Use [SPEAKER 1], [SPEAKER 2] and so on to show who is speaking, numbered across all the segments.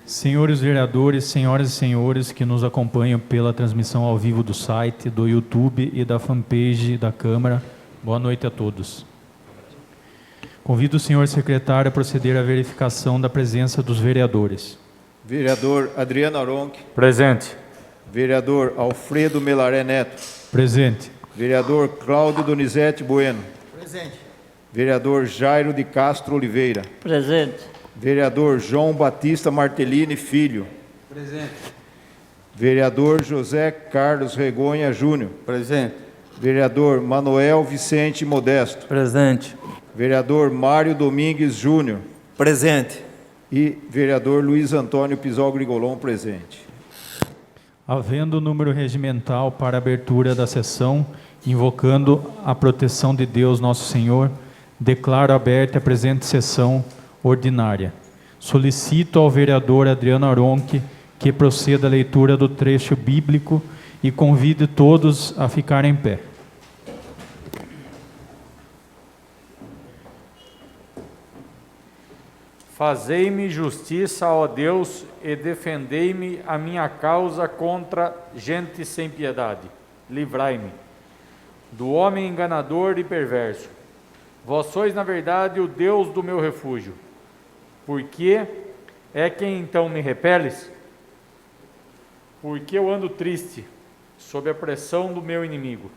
[SPEAKER 1] Senhores vereadores, senhoras e senhores que nos acompanham pela transmissão ao vivo do site, do YouTube e da fanpage da Câmara, boa noite a todos. Convido o senhor secretário a proceder à verificação da presença dos vereadores.
[SPEAKER 2] Vereador Adriano Aronchi.
[SPEAKER 3] Presente.
[SPEAKER 2] Vereador Alfredo Melaré Neto.
[SPEAKER 1] Presente.
[SPEAKER 2] Vereador Cláudio Donizete Bueno.
[SPEAKER 4] Presente.
[SPEAKER 2] Vereador Jairo de Castro Oliveira.
[SPEAKER 5] Presente.
[SPEAKER 2] Vereador João Batista Martellini Filho.
[SPEAKER 4] Presente.
[SPEAKER 2] Vereador José Carlos Regonha Júnior.
[SPEAKER 4] Presente.
[SPEAKER 2] Vereador Manuel Vicente Modesto.
[SPEAKER 4] Presente.
[SPEAKER 2] Vereador Mário Domingues Júnior.
[SPEAKER 4] Presente.
[SPEAKER 2] E vereador Luiz Antônio Pisol Grigolon presente.
[SPEAKER 1] Havendo o número regimental para a abertura da sessão, invocando a proteção de Deus Nosso Senhor, declaro aberta a presente sessão ordinária. Solicito ao vereador Adriano Aronchi que proceda à leitura do trecho bíblico e convide todos a ficarem em pé.
[SPEAKER 3] Fazei-me justiça, ó Deus, e defendei-me a minha causa contra gente sem piedade. Livrai-me do homem enganador e perverso. Vós sois, na verdade, o Deus do meu refúgio. Por que é quem então me repeles? Porque eu ando triste, sob a pressão do meu inimigo.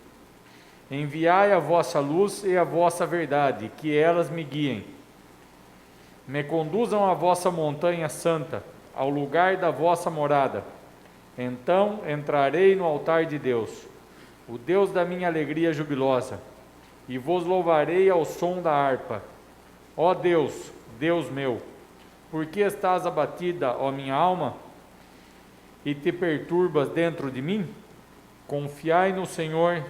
[SPEAKER 3] Enviai a vossa luz e a vossa verdade, que elas me guiem. Me conduzam à vossa montanha santa, ao lugar da vossa morada. Então entrarei no altar de Deus, o Deus da minha alegria jubilosa, e vos louvarei ao som da harpa. Ó Deus, Deus meu, por que estás abatida, ó minha alma, e te perturbas dentro de mim? Confiai no Senhor,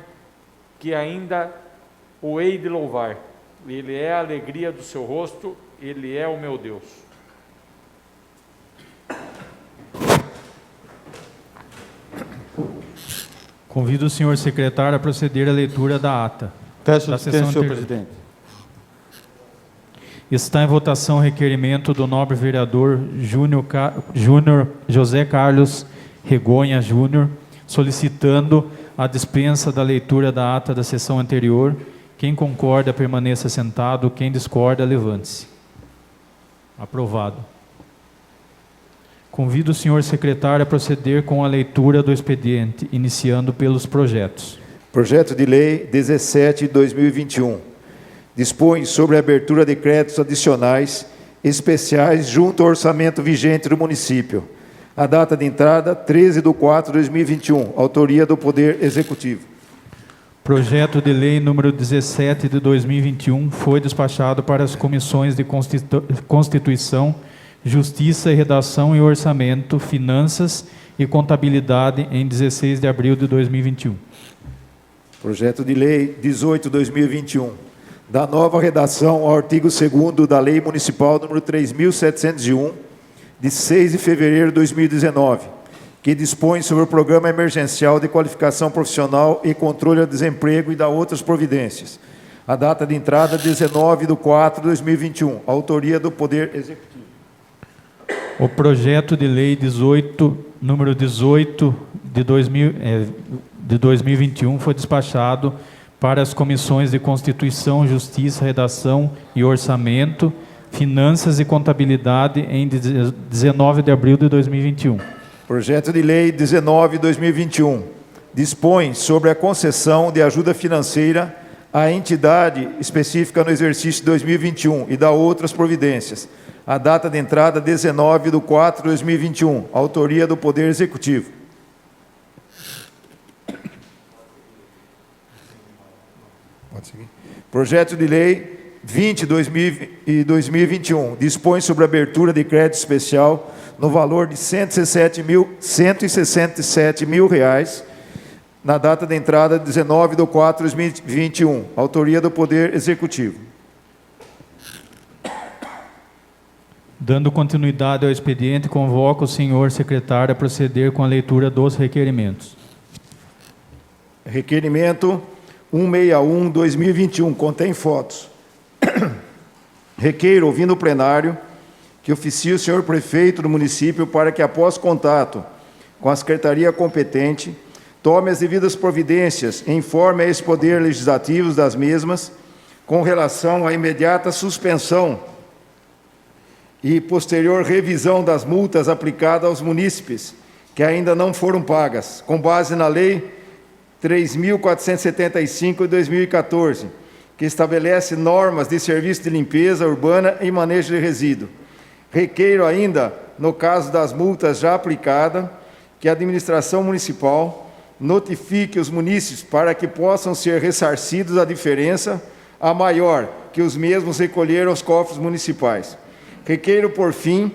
[SPEAKER 3] que ainda o hei de louvar. Ele é a alegria do seu rosto, Ele é o meu Deus.
[SPEAKER 1] Convido o senhor secretário a proceder à leitura da ata.
[SPEAKER 4] Peço
[SPEAKER 1] da
[SPEAKER 4] licença,
[SPEAKER 1] sessão
[SPEAKER 4] senhor
[SPEAKER 1] anterior.
[SPEAKER 4] presidente.
[SPEAKER 1] Está em votação o requerimento do nobre vereador Júnior José Carlos Regonha Júnior, solicitando a dispensa da leitura da ata da sessão anterior. Quem concorda, permaneça sentado. Quem discorda, levante-se. Aprovado. Convido o senhor secretário a proceder com a leitura do expediente, iniciando pelos projetos.
[SPEAKER 2] Projeto de Lei 17/2021. Dispõe sobre a abertura de créditos adicionais especiais junto ao orçamento vigente do município. A data de entrada, 13/4/2021. Autoria do Poder Executivo.
[SPEAKER 1] Projeto de lei número 17 de 2021 foi despachado para as comissões de Constituição, Justiça e Redação e Orçamento, Finanças e Contabilidade em 16 de abril de 2021.
[SPEAKER 2] Projeto de Lei 18/2021. Da nova redação ao artigo 2º da Lei Municipal número 3.701, de 6 de fevereiro de 2019, que dispõe sobre o Programa Emergencial de Qualificação Profissional e Controle ao Desemprego e da outras providências. A data de entrada, 19/4/2021. Autoria do Poder Executivo.
[SPEAKER 1] O projeto de lei número 18 de 2021 foi despachado para as comissões de Constituição, Justiça, Redação e Orçamento, Finanças e Contabilidade em 19 de abril de 2021.
[SPEAKER 2] Projeto de Lei 19/2021. Dispõe sobre a concessão de ajuda financeira à entidade específica no exercício de 2021 e da outras providências. A data de entrada, 19/4/2021. Autoria do Poder Executivo. Pode seguir. Projeto de Lei 20/2021. Dispõe sobre a abertura de crédito especial no valor de R$ 167 mil, na data de entrada, 19/4/2021. Autoria do Poder Executivo.
[SPEAKER 1] Dando continuidade ao expediente, convoco o senhor secretário a proceder com a leitura dos requerimentos.
[SPEAKER 2] Requerimento 161/2021, contém fotos. Requeiro, ouvindo o plenário, que oficie o senhor prefeito do município para que, após contato com a secretaria competente, tome as devidas providências e informe a esse poder legislativo das mesmas com relação à imediata suspensão e posterior revisão das multas aplicadas aos munícipes que ainda não foram pagas, com base na Lei 3.475 de 2014, que estabelece normas de serviço de limpeza urbana e manejo de resíduo. Requeiro ainda, no caso das multas já aplicadas, que a administração municipal notifique os munícipes para que possam ser ressarcidos a diferença, a maior que os mesmos recolheram aos cofres municipais. Requeiro, por fim,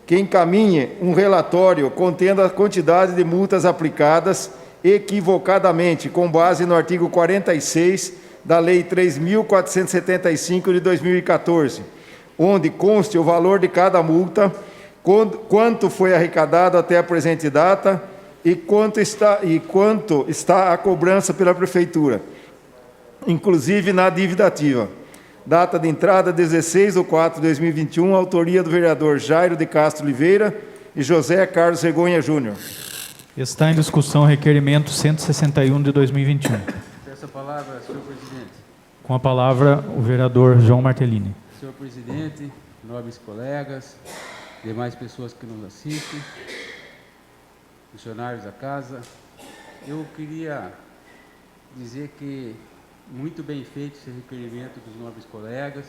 [SPEAKER 2] que encaminhe um relatório contendo a quantidade de multas aplicadas equivocadamente, com base no artigo 46 da Lei 3.475 de 2014, onde conste o valor de cada multa, quanto foi arrecadado até a presente data e quanto está a cobrança pela Prefeitura, inclusive na dívida ativa. Data de entrada 16/4/2021, autoria do vereador Jairo de Castro Oliveira e José Carlos Regonha Júnior.
[SPEAKER 1] Está em discussão o requerimento 161 de 2021.
[SPEAKER 5] Peço a palavra, senhor presidente.
[SPEAKER 1] Com a palavra, o vereador João Martellini.
[SPEAKER 5] Senhor presidente, nobres colegas, demais pessoas que nos assistem, funcionários da casa, eu queria dizer que muito bem feito esse requerimento dos nobres colegas.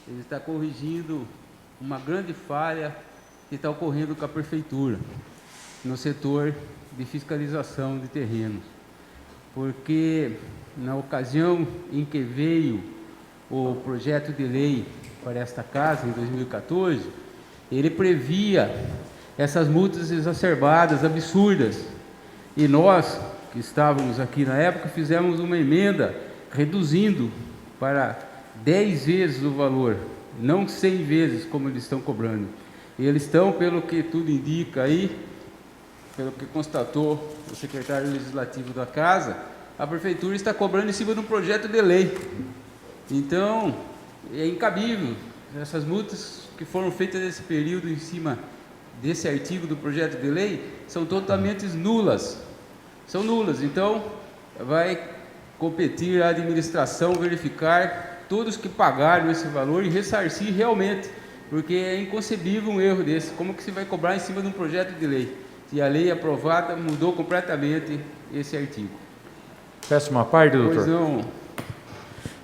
[SPEAKER 5] Ele está corrigindo uma grande falha que está ocorrendo com a prefeitura no setor de fiscalização de terrenos, porque na ocasião em que veio o projeto de lei para esta casa, em 2014, ele previa essas multas exacerbadas, absurdas, e nós, que estávamos aqui na época, fizemos uma emenda reduzindo para 10 vezes o valor, não 100 vezes como eles estão cobrando. E eles estão, pelo que tudo indica aí, pelo que constatou o secretário legislativo da casa, a prefeitura está cobrando em cima de um projeto de lei. Então, é incabível. Essas multas que foram feitas nesse período em cima desse artigo do projeto de lei são totalmente nulas. São nulas. Então, vai competir a administração verificar todos que pagaram esse valor e ressarcir realmente, porque é inconcebível um erro desse. Como que se vai cobrar em cima de um projeto de lei? E a lei aprovada mudou completamente esse artigo.
[SPEAKER 3] Peço uma parte, doutor.
[SPEAKER 5] Pois não.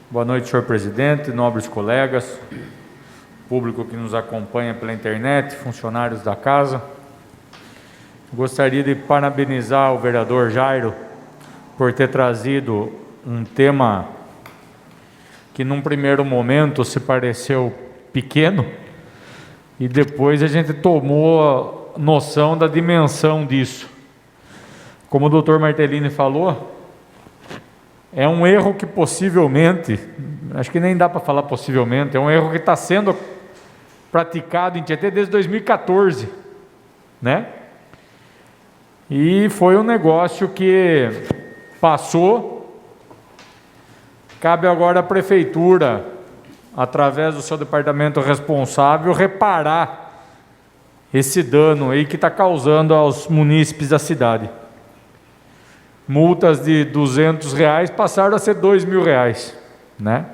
[SPEAKER 3] Boa noite, senhor presidente, nobres colegas, público que nos acompanha pela internet, funcionários da casa. Gostaria de parabenizar o vereador Jairo por ter trazido um tema que num primeiro momento se pareceu pequeno e depois a gente tomou noção da dimensão disso. Como o doutor Martellini falou, é um erro que possivelmente, acho que nem dá para falar possivelmente, é um erro que está sendo praticado em Tietê desde 2014, né? E foi um negócio que passou, cabe agora à prefeitura, através do seu departamento responsável, reparar esse dano aí que está causando aos munícipes da cidade. Multas de R$200 passaram a ser R$2.000, né?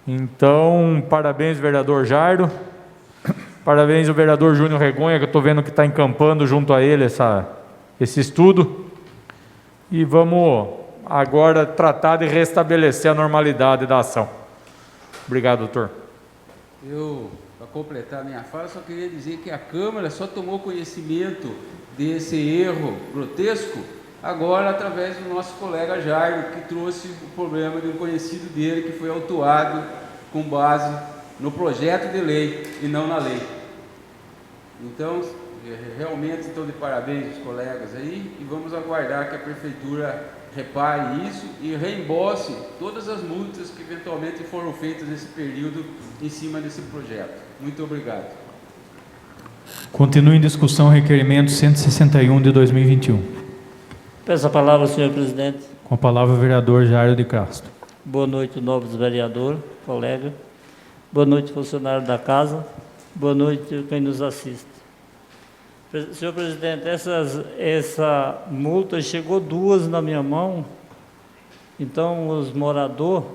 [SPEAKER 3] Então, parabéns, vereador Jairo, parabéns ao vereador Júnior Regonha, que eu estou vendo que está encampando junto a ele esse estudo, e vamos agora tratar de restabelecer a normalidade da ação. Obrigado, doutor.
[SPEAKER 5] Para completar minha fala, só queria dizer que a Câmara só tomou conhecimento desse erro grotesco agora através do nosso colega Jairo, que trouxe o problema de um conhecido dele que foi autuado com base no projeto de lei e não na lei. Então, realmente estou de parabéns os colegas aí e vamos aguardar que a prefeitura repare isso e reembolse todas as multas que eventualmente foram feitas nesse período em cima desse projeto. Muito obrigado.
[SPEAKER 1] Continua em discussão o requerimento 161 de 2021.
[SPEAKER 6] Peço a palavra, senhor presidente.
[SPEAKER 1] Com a palavra o vereador Jairo de Castro.
[SPEAKER 6] Boa noite, nobres vereador, colega. Boa noite, funcionário da casa. Boa noite a quem nos assiste. Senhor presidente, essa multa chegou duas na minha mão, então os moradores,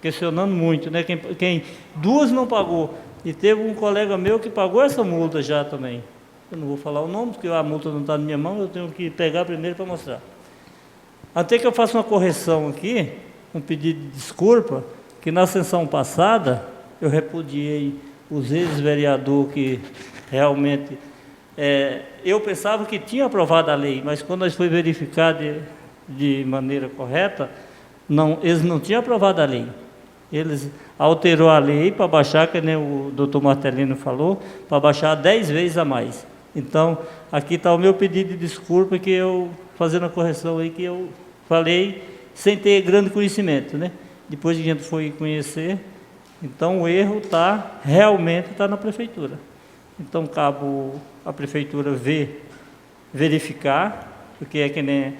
[SPEAKER 6] questionando muito, né? Quem duas não pagou, e teve um colega meu que pagou essa multa já também. Eu não vou falar o nome, porque a multa não está na minha mão, eu tenho que pegar primeiro para mostrar. Até que eu faça uma correção aqui, um pedido de desculpa, que na sessão passada eu repudiei os ex-vereadores que realmente... eu pensava que tinha aprovado a lei, mas quando nós foi verificar de maneira correta, eles não tinham aprovado a lei. Eles alterou a lei para baixar, que nem o doutor Martelino falou, para baixar 10 vezes a mais. Então, aqui está o meu pedido de desculpa, que eu, fazendo a correção aí, que eu falei sem ter grande conhecimento, né? Depois que a gente foi conhecer, então o erro realmente está na prefeitura. Então, cabe a prefeitura verificar, porque é que nem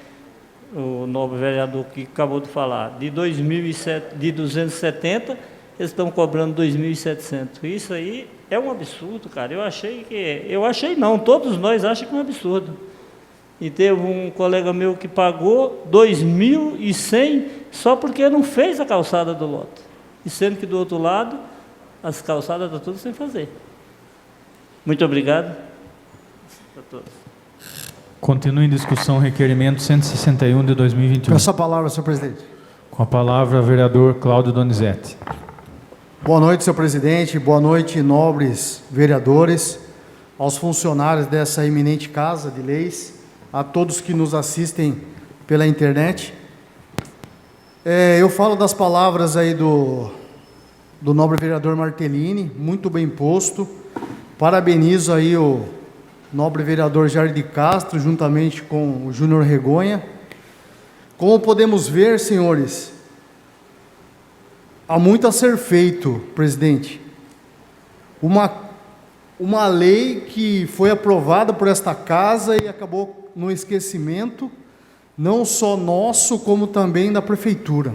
[SPEAKER 6] o nobre vereador que acabou de falar, de 270, eles estão cobrando 2.700. Isso aí é um absurdo, cara. Eu achei não, todos nós achamos que é um absurdo. E teve um colega meu que pagou 2.100 só porque não fez a calçada do lote. E sendo que do outro lado, as calçadas estão todas sem fazer. Muito obrigado a todos.
[SPEAKER 1] Continua em discussão o requerimento 161 de 2021.
[SPEAKER 7] Peço a palavra, senhor presidente.
[SPEAKER 1] Com a palavra, vereador Cláudio Donizete.
[SPEAKER 7] Boa noite, senhor presidente. Boa noite, nobres vereadores, aos funcionários dessa eminente Casa de Leis, a todos que nos assistem pela internet. Eu falo das palavras aí do nobre vereador Martellini, muito bem posto. Parabenizo aí o nobre vereador Jair de Castro, juntamente com o Júnior Regonha. Como podemos ver, senhores, há muito a ser feito, presidente. Uma lei que foi aprovada por esta casa e acabou no esquecimento, não só nosso, como também da prefeitura.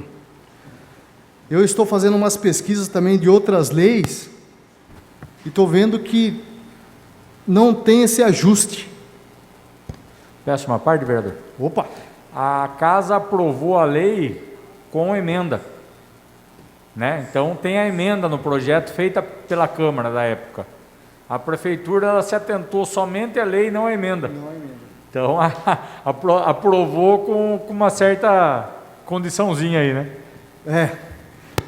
[SPEAKER 7] Eu estou fazendo umas pesquisas também de outras leis e estou vendo que não tem esse ajuste.
[SPEAKER 3] Peço uma parte, vereador.
[SPEAKER 7] Opa!
[SPEAKER 3] A casa aprovou a lei com emenda, né? Então tem a emenda no projeto feita pela Câmara da época. A prefeitura ela se atentou somente à lei, não à emenda. Então aprovou com uma certa condiçãozinha aí, né?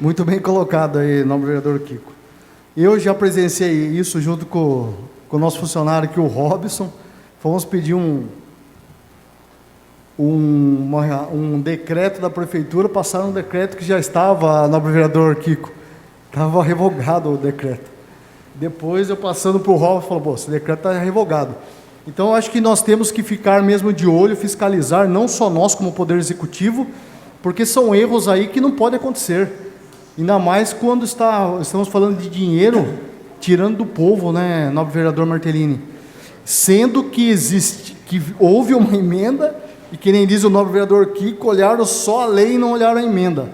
[SPEAKER 7] Muito bem colocado aí, nobre vereador Kiko. Eu já presenciei isso junto com o nosso funcionário aqui, o Robson. Fomos pedir um decreto da prefeitura, passaram um decreto que já estava, nobre vereador Kiko, estava revogado o decreto. Depois eu passando para o Robson, falou, esse decreto está revogado. Então eu acho que nós temos que ficar mesmo de olho, fiscalizar, não só nós como Poder Executivo, porque são erros aí que não podem acontecer. Ainda mais quando estamos falando de dinheiro tirando do povo, né, nobre vereador Martellini? Sendo que houve uma emenda, e que nem diz o nobre vereador Kiko, olharam só a lei e não olharam a emenda.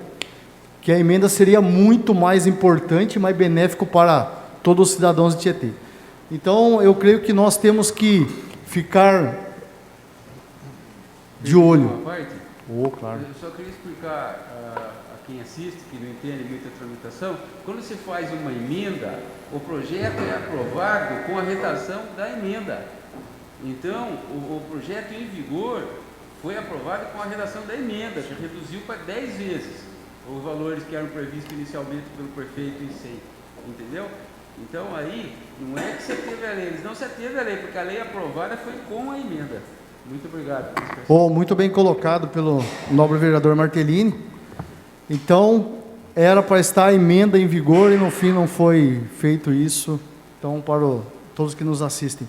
[SPEAKER 7] Que a emenda seria muito mais importante e mais benéfico para todos os cidadãos de Tietê. Então, eu creio que nós temos que ficar de olho.
[SPEAKER 5] Claro. Eu só queria explicar a quem assiste, que não entende muita tramitação, quando se faz uma emenda, o projeto é aprovado com a redação da emenda. Então, o projeto em vigor foi aprovado com a redação da emenda, que reduziu para 10 vezes os valores que eram previstos inicialmente pelo prefeito em SEI. Entendeu? Então, aí, não é que você teve a lei, eles não se teve a lei, porque a lei aprovada foi com a emenda. Muito obrigado.
[SPEAKER 7] Muito bem colocado pelo nobre vereador Martellini. Então, era para estar a emenda em vigor e no fim não foi feito isso. Então, para todos que nos assistem.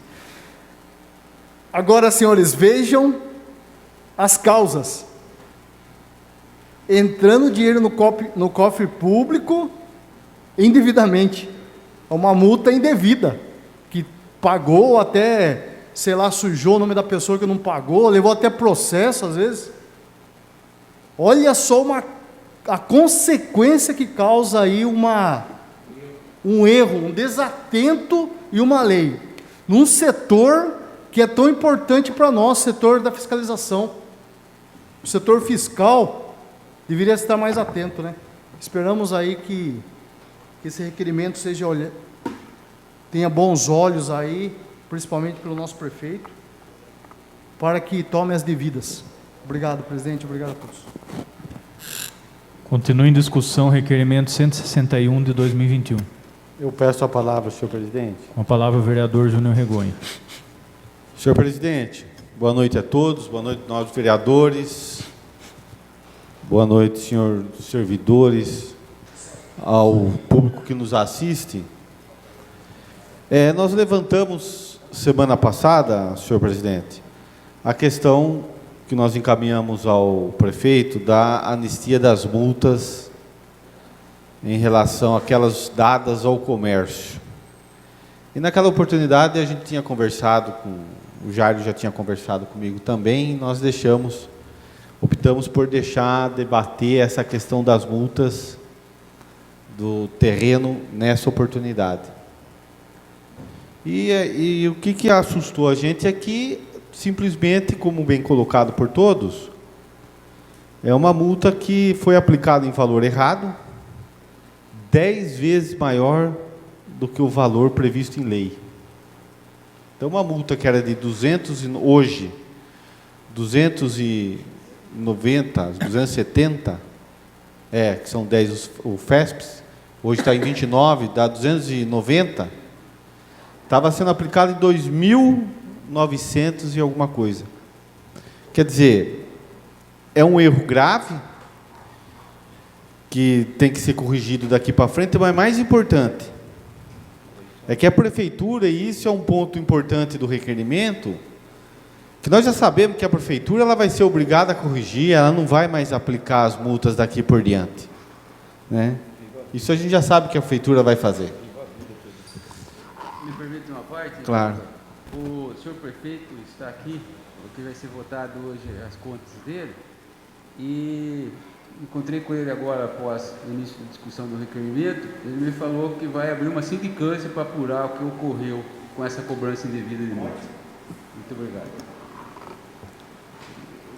[SPEAKER 7] Agora, senhores, vejam as causas. Entrando dinheiro no cofre público indevidamente. É uma multa indevida, que pagou até, sei lá, sujou o nome da pessoa que não pagou, levou até processo às vezes. Olha só a consequência que causa aí um erro, um desatento e uma lei, num setor que é tão importante para nós, setor da fiscalização. O setor fiscal deveria estar mais atento, né? Esperamos aí que esse requerimento tenha bons olhos aí, principalmente pelo nosso prefeito, para que tome as devidas. Obrigado, presidente. Obrigado a todos.
[SPEAKER 1] Continua em discussão requerimento 161 de 2021.
[SPEAKER 8] Eu peço a palavra, senhor presidente.
[SPEAKER 1] Com a palavra o vereador Júnior Regonha.
[SPEAKER 8] Senhor presidente, boa noite a todos, boa noite nós vereadores, boa noite, senhor servidores, ao público que nos assiste. Nós levantamos semana passada, senhor presidente, a questão que nós encaminhamos ao prefeito da anistia das multas em relação àquelas dadas ao comércio. E naquela oportunidade a gente tinha conversado o Jairo já tinha conversado comigo também, e nós optamos por deixar debater essa questão das multas do terreno nessa oportunidade. E o que assustou a gente é que, simplesmente, como bem colocado por todos, é uma multa que foi aplicada em valor errado, 10 vezes maior do que o valor previsto em lei. Então, uma multa que era de 290, 270, que são 10 o FESPS, hoje está em 29, dá 290, estava sendo aplicada em 2.900 e alguma coisa. Quer dizer, é um erro grave, que tem que ser corrigido daqui para frente, mas mais importante, é que a prefeitura, e isso é um ponto importante do requerimento, que nós já sabemos que a prefeitura ela vai ser obrigada a corrigir, ela não vai mais aplicar as multas daqui por diante, né? Isso a gente já sabe que a prefeitura vai fazer.
[SPEAKER 5] Me permite uma parte?
[SPEAKER 8] Claro.
[SPEAKER 5] O senhor prefeito está aqui, porque vai ser votado hoje as contas dele, e encontrei com ele agora após o início da discussão do requerimento. Ele me falou que vai abrir uma sindicância para apurar o que ocorreu com essa cobrança indevida de multa. Muito obrigado.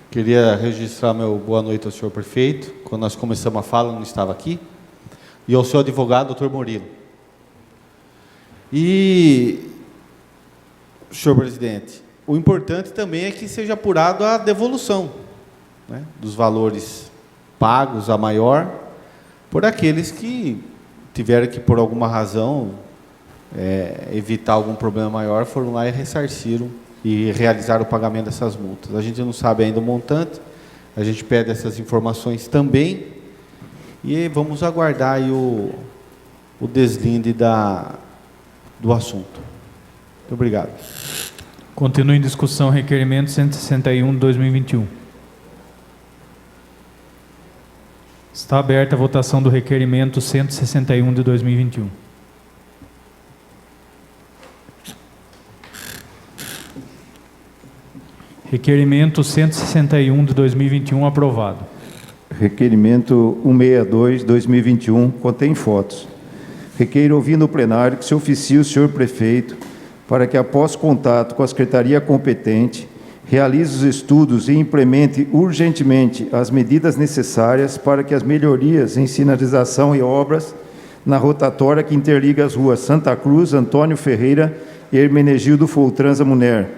[SPEAKER 8] Queria registrar meu boa noite ao senhor prefeito. Quando nós começamos a fala, não estava aqui. E ao seu advogado, doutor Murilo. E, senhor presidente, o importante também é que seja apurado a devolução, né, dos valores pagos a maior por aqueles que tiveram que, por alguma razão, evitar algum problema maior, foram lá e ressarciram e realizaram o pagamento dessas multas. A gente não sabe ainda o montante, a gente pede essas informações também e vamos aguardar aí o deslinde do assunto. Muito obrigado.
[SPEAKER 1] Continua em discussão requerimento 161 de 2021. Está aberta a votação do requerimento 161 de 2021. Requerimento 161 de 2021 aprovado.
[SPEAKER 2] Requerimento 162/2021 contém fotos. Requeiro, ouvindo o plenário, que se oficie o senhor prefeito para que, após contato com a secretaria competente, realize os estudos e implemente urgentemente as medidas necessárias para que as melhorias em sinalização e obras na rotatória que interliga as ruas Santa Cruz, Antônio Ferreira e Hermenegildo Foltranza Muner,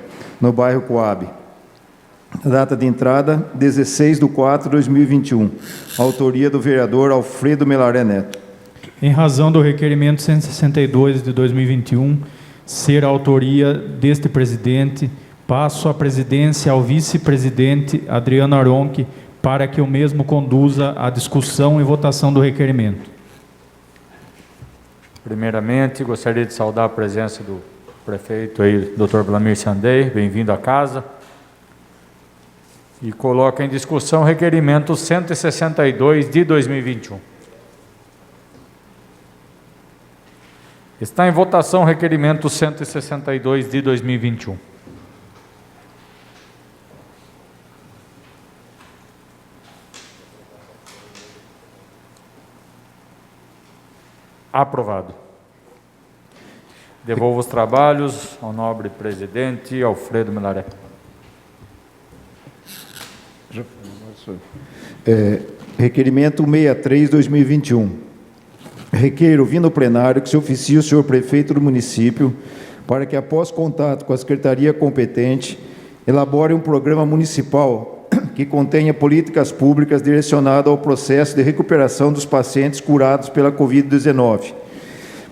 [SPEAKER 2] no bairro Coab. Data de entrada, 16/4/2021. Autoria do vereador Alfredo Melaré Neto.
[SPEAKER 1] Em razão do requerimento 162 de 2021 ser a autoria deste presidente, passo a presidência ao vice-presidente Adriano Aronchi para que o mesmo conduza a discussão e votação do requerimento.
[SPEAKER 3] Primeiramente, gostaria de saudar a presença do prefeito aí, Dr. Vlamir Sandei, bem-vindo à casa. E coloca em discussão o requerimento 162 de 2021. Está em votação o requerimento 162 de 2021. Aprovado. Devolvo os trabalhos ao nobre presidente Alfredo Milaré.
[SPEAKER 2] Requerimento 63/2021. Requeiro, vindo ao plenário, que se oficie o senhor prefeito do município para que, após contato com a secretaria competente, elabore um programa municipal que contenha políticas públicas direcionadas ao processo de recuperação dos pacientes curados pela Covid-19,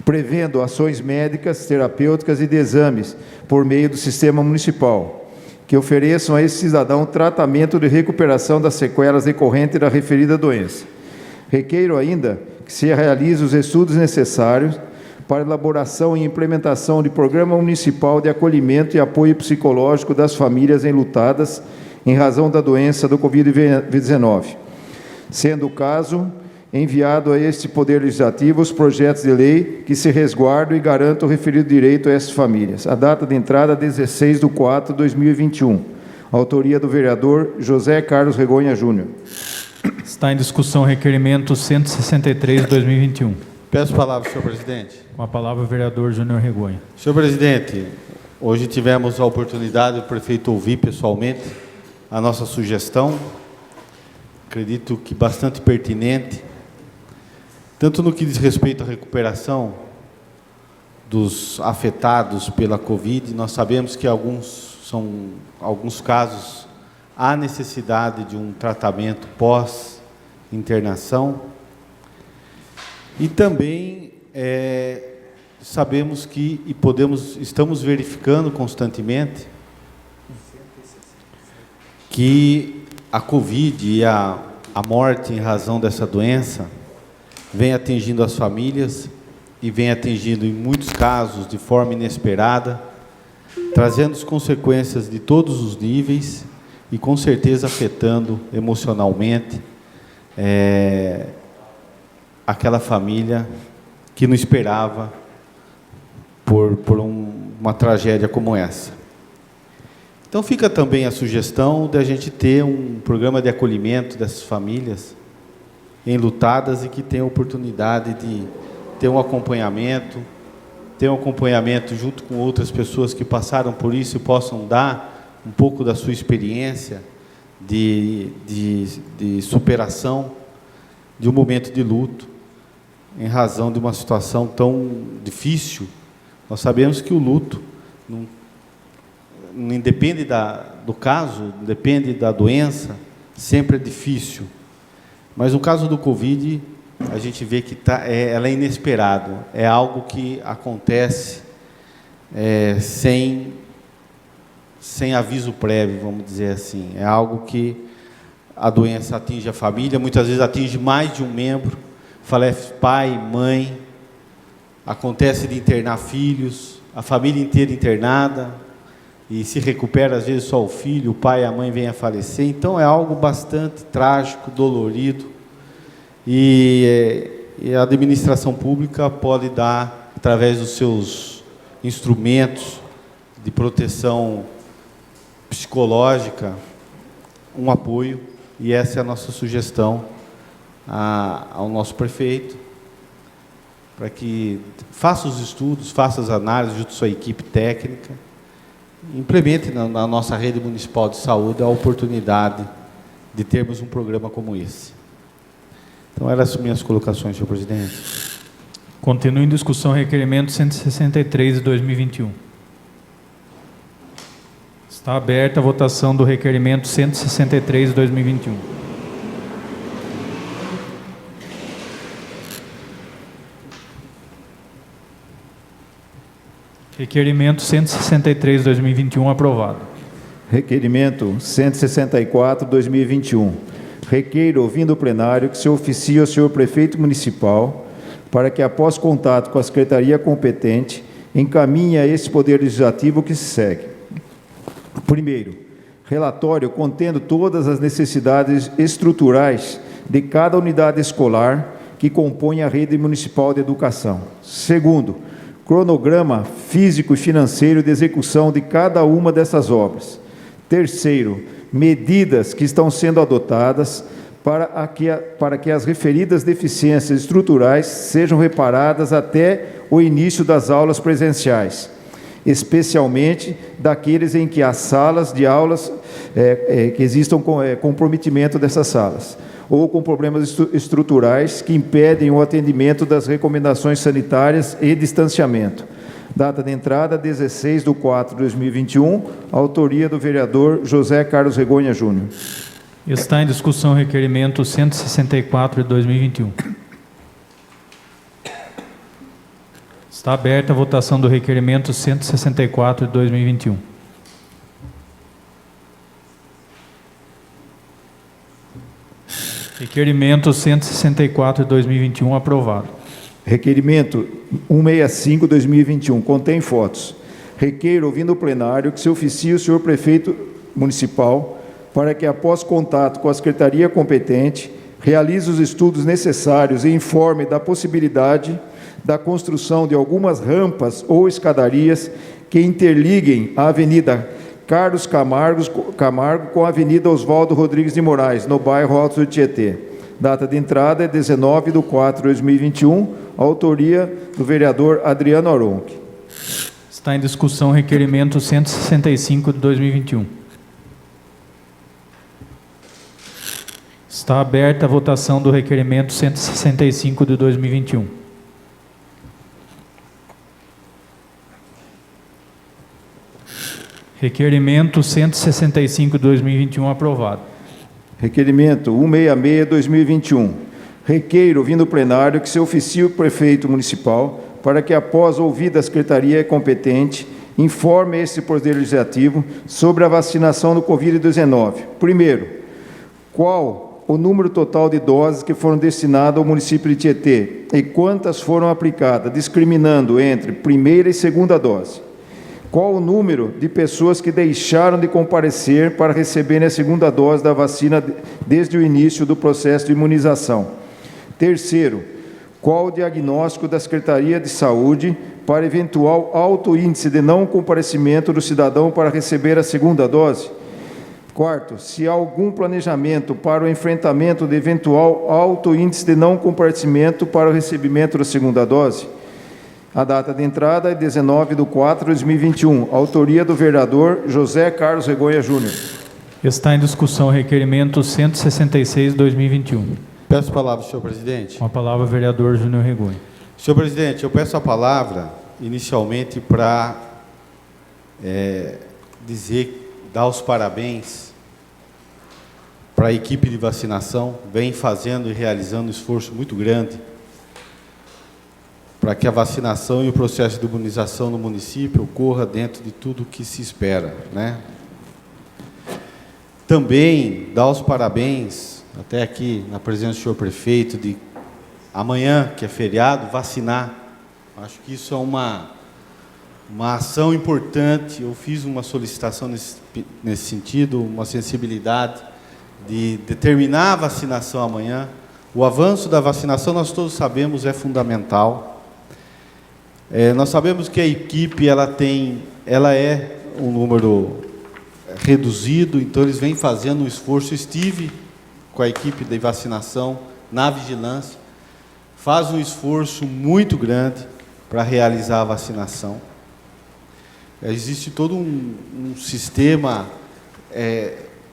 [SPEAKER 2] prevendo ações médicas, terapêuticas e de exames por meio do sistema municipal, que ofereçam a esse cidadão tratamento de recuperação das sequelas decorrentes da referida doença. Requeiro ainda que se realize os estudos necessários para elaboração e implementação de programa municipal de acolhimento e apoio psicológico das famílias enlutadas em razão da doença do Covid-19. Sendo o caso, enviado a este Poder Legislativo os projetos de lei que se resguardam e garantam o referido direito a essas famílias. A data de entrada, 16/4/2021. Autoria do vereador José Carlos Regonha Júnior.
[SPEAKER 1] Está em discussão o requerimento 163/2021.
[SPEAKER 8] Peço a palavra, senhor presidente.
[SPEAKER 1] Com a palavra o vereador Júnior Regonha.
[SPEAKER 8] Senhor presidente, hoje tivemos a oportunidade do prefeito ouvir pessoalmente a nossa sugestão, acredito que bastante pertinente, tanto no que diz respeito à recuperação dos afetados pela Covid. Nós sabemos que alguns casos há necessidade de um tratamento pós-internação, e também sabemos que estamos verificando constantemente que a Covid e a morte em razão dessa doença vem atingindo as famílias e vem atingindo, em muitos casos, de forma inesperada, trazendo as consequências de todos os níveis e, com certeza, afetando emocionalmente aquela família que não esperava por uma tragédia como essa. Então fica também a sugestão de a gente ter um programa de acolhimento dessas famílias enlutadas e que tenham oportunidade de ter um acompanhamento junto com outras pessoas que passaram por isso e possam dar um pouco da sua experiência de superação de um momento de luto em razão de uma situação tão difícil. Nós sabemos que o luto não depende do caso, depende da doença, sempre é difícil. Mas no caso do Covid, a gente vê que ela é inesperado, é algo que acontece sem aviso prévio, vamos dizer assim. É algo que a doença atinge a família, muitas vezes atinge mais de um membro, falece pai, mãe, acontece de internar filhos, a família inteira internada, e se recupera às vezes só o filho, o pai e a mãe vêm a falecer. Então é algo bastante trágico, dolorido, e a administração pública pode dar, através dos seus instrumentos de proteção psicológica, um apoio, e essa é a nossa sugestão ao nosso prefeito, para que faça os estudos, faça as análises junto à sua equipe técnica, implemente na nossa rede municipal de saúde a oportunidade de termos um programa como esse. Então, eram as minhas colocações, senhor presidente.
[SPEAKER 1] Continua em discussão o requerimento 163 de 2021. Está aberta a votação do requerimento 163 de 2021. Requerimento 163 de 2021 aprovado.
[SPEAKER 2] Requerimento 164/2021. Requeiro, ouvindo o plenário, que se oficie ao senhor prefeito municipal para que, após contato com a secretaria competente, encaminhe a esse Poder Legislativo o que se segue. Primeiro, relatório contendo todas as necessidades estruturais de cada unidade escolar que compõe a rede municipal de educação. Segundo, cronograma físico e financeiro de execução de cada uma dessas obras. Terceiro, medidas que estão sendo adotadas para que as referidas deficiências estruturais sejam reparadas até o início das aulas presenciais, especialmente daqueles em que as salas de aulas, que existam comprometimento dessas salas, ou com problemas estruturais que impedem o atendimento das recomendações sanitárias e distanciamento. Data de entrada, 16/4/2021, autoria do vereador José Carlos Regonha Júnior.
[SPEAKER 1] Está em discussão o requerimento 164 de 2021. Está aberta a votação do requerimento 164 de 2021. Requerimento 164 de 2021 aprovado.
[SPEAKER 2] Requerimento 165/2021, contém fotos. Requeiro, ouvindo o plenário, que se oficie o senhor prefeito municipal para que, após contato com a secretaria competente, realize os estudos necessários e informe da possibilidade da construção de algumas rampas ou escadarias que interliguem a Avenida Carlos Camargo com a Avenida Oswaldo Rodrigues de Moraes, no bairro Alto do Tietê. Data de entrada é 19/4/2021, autoria do vereador Adriano Aronchi.
[SPEAKER 1] Está em discussão o requerimento 165 de 2021. Está aberta a votação do requerimento 165 de 2021. Requerimento 165 de 2021 aprovado.
[SPEAKER 2] Requerimento 166/2021. Requeiro, ouvindo o plenário, que se oficie o prefeito municipal para que, após ouvida a secretaria competente, informe esse Poder Legislativo sobre a vacinação do Covid-19. Primeiro, qual o número total de doses que foram destinadas ao município de Tietê e quantas foram aplicadas, discriminando entre primeira e segunda dose? Qual o número de pessoas que deixaram de comparecer para receberem a segunda dose da vacina desde o início do processo de imunização? Terceiro, qual o diagnóstico da Secretaria de Saúde para eventual alto índice de não comparecimento do cidadão para receber a segunda dose? Quarto, se há algum planejamento para o enfrentamento de eventual alto índice de não comparecimento para o recebimento da segunda dose? A data de entrada é 19/4/2021, autoria do vereador José Carlos Regonha Júnior.
[SPEAKER 1] Está em discussão o requerimento 166 de 2021.
[SPEAKER 8] Peço a palavra, senhor presidente.
[SPEAKER 1] Com a palavra, o vereador Júnior Regonha.
[SPEAKER 8] Senhor presidente, eu peço a palavra inicialmente para dar os parabéns para a equipe de vacinação, vem fazendo e realizando um esforço muito grande para que a vacinação e o processo de imunização no município ocorra dentro de tudo o que se espera, né? Também dar os parabéns, até aqui na presença do senhor prefeito, de amanhã, que é feriado, vacinar. Acho que isso é uma ação importante. Eu fiz uma solicitação nesse sentido, uma sensibilidade de determinar a vacinação amanhã. O avanço da vacinação, nós todos sabemos, é fundamental. Nós sabemos que a equipe ela é um número reduzido, então eles vêm fazendo um esforço. Estive com a equipe de vacinação na vigilância, faz um esforço muito grande para realizar a vacinação. Existe todo um sistema,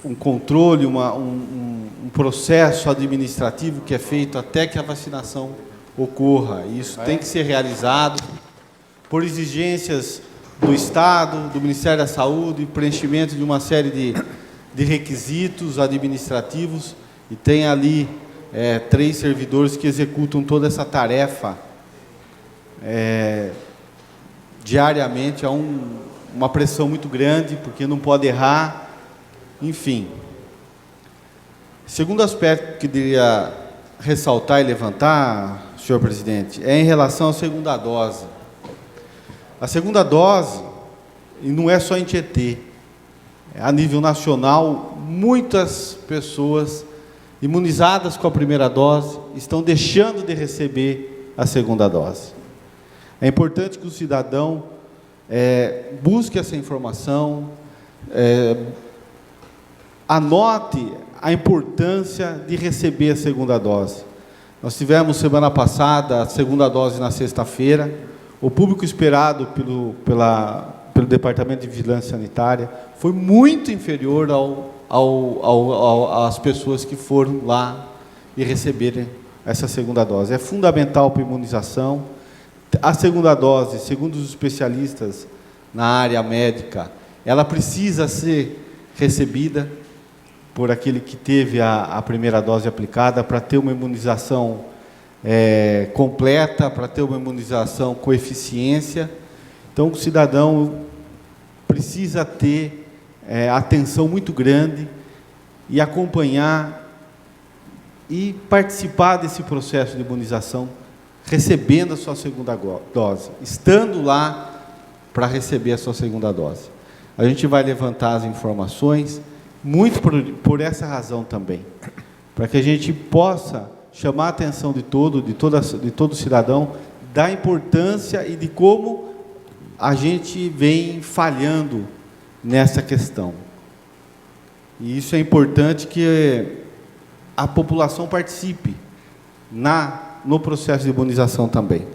[SPEAKER 8] um controle, um processo administrativo que é feito até que a vacinação ocorra. Isso tem que ser realizado por exigências do Estado, do Ministério da Saúde, preenchimento de uma série de requisitos administrativos, e tem ali 3 servidores que executam toda essa tarefa diariamente. Há uma pressão muito grande, porque não pode errar, enfim. Segundo aspecto que eu queria ressaltar e levantar, senhor presidente, é em relação à segunda dose. A segunda dose, e não é só em Tietê, a nível nacional, muitas pessoas imunizadas com a primeira dose estão deixando de receber a segunda dose. É importante que o cidadão busque essa informação, anote a importância de receber a segunda dose. Nós tivemos semana passada a segunda dose na sexta-feira. o público esperado pelo Departamento de Vigilância Sanitária foi muito inferior às pessoas que foram lá e receberem essa segunda dose. É fundamental para a imunização. A segunda dose, segundo os especialistas na área médica, ela precisa ser recebida por aquele que teve a primeira dose aplicada para ter uma imunização completa, para ter uma imunização com eficiência. Então, o cidadão precisa ter atenção muito grande e acompanhar e participar desse processo de imunização, recebendo a sua segunda dose, estando lá para receber a sua segunda dose. A gente vai levantar as informações, muito por essa razão também, para que a gente possa chamar a atenção de todo cidadão da importância e de como a gente vem falhando nessa questão. E isso é importante que a população participe no processo de imunização também.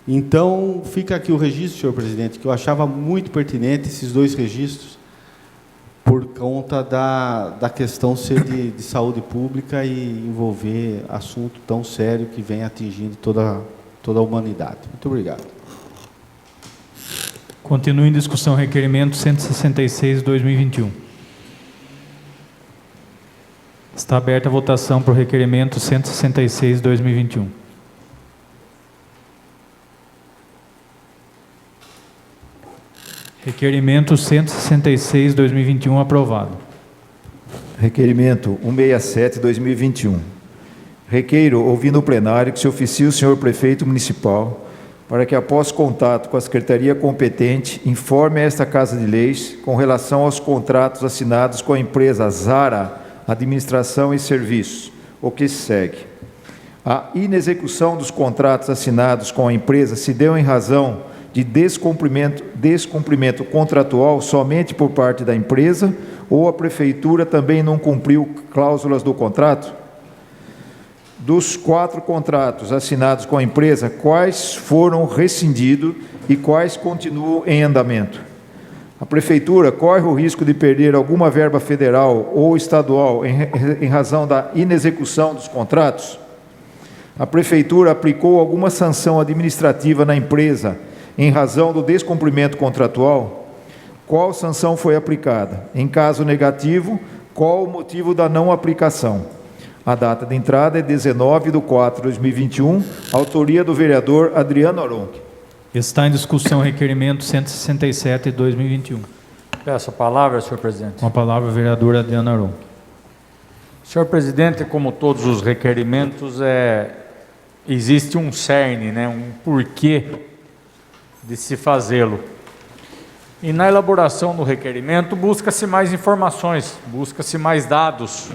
[SPEAKER 8] Então, fica aqui o registro, senhor presidente, que eu achava muito pertinente esses 2 registros, por conta da questão ser de saúde pública e envolver assunto tão sério que vem atingindo toda a humanidade. Muito obrigado.
[SPEAKER 1] Continua em discussão requerimento 166/2021. Está aberta a votação para o requerimento 166/2021. Requerimento 166/2021 aprovado.
[SPEAKER 2] Requerimento 167/2021. Requeiro, ouvindo o plenário, que se oficie o senhor prefeito municipal para que, após contato com a secretaria competente, informe a esta Casa de Leis com relação aos contratos assinados com a empresa Zara Administração e Serviços, o que se segue. A inexecução dos contratos assinados com a empresa se deu em razão de descumprimento contratual somente por parte da empresa ou a prefeitura também não cumpriu cláusulas do contrato? Dos 4 contratos assinados com a empresa, quais foram rescindidos e quais continuam em andamento? A prefeitura corre o risco de perder alguma verba federal ou estadual em razão da inexecução dos contratos? A prefeitura aplicou alguma sanção administrativa na empresa em razão do descumprimento contratual? Qual sanção foi aplicada? Em caso negativo, qual o motivo da não aplicação? A data de entrada é 19/4/2021, autoria do vereador Adriano Aronchi.
[SPEAKER 1] Está em discussão requerimento 167/2021.
[SPEAKER 3] Peço a palavra, senhor presidente.
[SPEAKER 1] Com a palavra o vereador Adriano Aronchi.
[SPEAKER 3] Senhor presidente, como todos os requerimentos, existe um cerne, um porquê de se fazê-lo. E na elaboração do requerimento, busca-se mais informações, busca-se mais dados.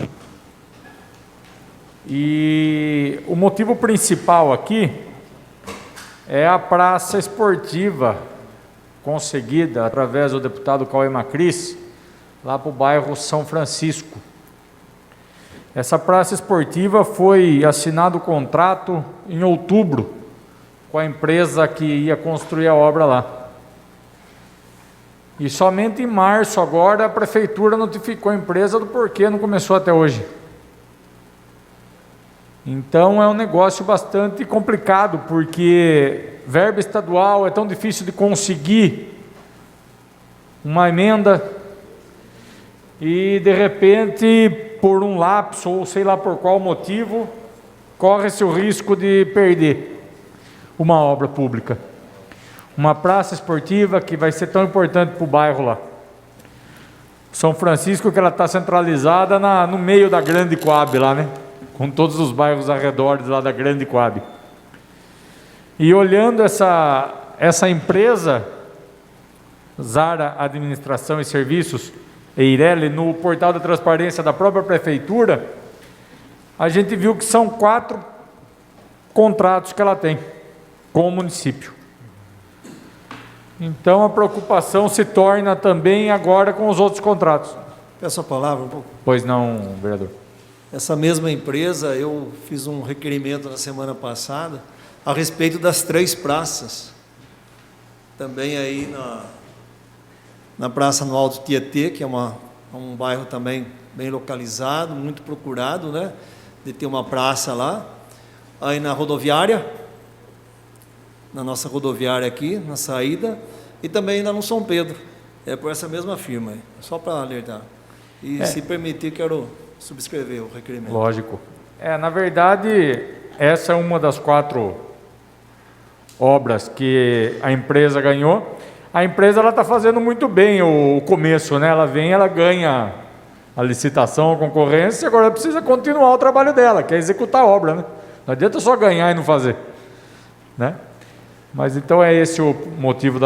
[SPEAKER 3] E o motivo principal aqui é a praça esportiva conseguida através do deputado Cauê Macris, lá para o bairro São Francisco. Essa praça esportiva foi assinado o contrato em outubro com a empresa que ia construir a obra lá. E somente em março agora a prefeitura notificou a empresa do porquê não começou até hoje. Então é um negócio bastante complicado, porque verba estadual é tão difícil de conseguir uma emenda e de repente, por um lapso ou sei lá por qual motivo, corre-se o risco de perder uma obra pública. Uma praça esportiva que vai ser tão importante para o bairro lá. São Francisco, que ela está centralizada no meio da Grande Coab lá, com todos os bairros arredores lá da Grande Coab. E olhando essa empresa, Zara Administração e Serviços, Eireli, no portal da transparência da própria prefeitura, a gente viu que são 4 contratos que ela tem com o município. Então a preocupação se torna também agora com os outros contratos.
[SPEAKER 4] Peço a palavra um pouco.
[SPEAKER 3] Pois não, vereador.
[SPEAKER 4] Essa mesma empresa, eu fiz um requerimento na semana passada a respeito das 3 praças também aí na Praça no Alto Tietê, que é um bairro também bem localizado, muito procurado, né? De ter uma praça lá. Aí na rodoviária, na nossa rodoviária aqui, na saída, e também ainda no São Pedro, por essa mesma firma, aí, só para alertar. E se permitir, quero subscrever o requerimento.
[SPEAKER 3] Lógico. Na verdade, essa é uma das 4 obras que a empresa ganhou. A empresa está fazendo muito bem o começo, né? Ela vem, ela ganha a licitação, a concorrência, agora precisa continuar o trabalho dela, que é executar a obra, né? Não adianta só ganhar e não fazer, né? Mas então é esse o motivo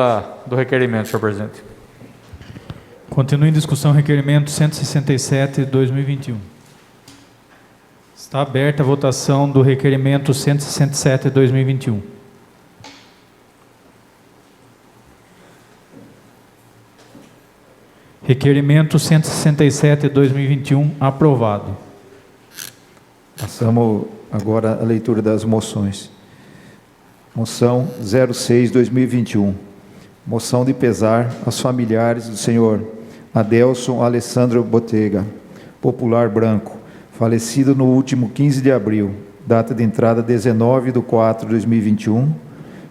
[SPEAKER 3] do requerimento, senhor presidente.
[SPEAKER 1] Continua em discussão o requerimento 167 de 2021. Está aberta a votação do requerimento 167 de 2021. Requerimento 167 de 2021 aprovado.
[SPEAKER 2] Passamos agora à leitura das moções. Moção 06/2021. Moção de pesar aos familiares do senhor Adelson Alessandro Botega, popular branco, falecido no último 15 de abril, data de entrada 19/4/2021,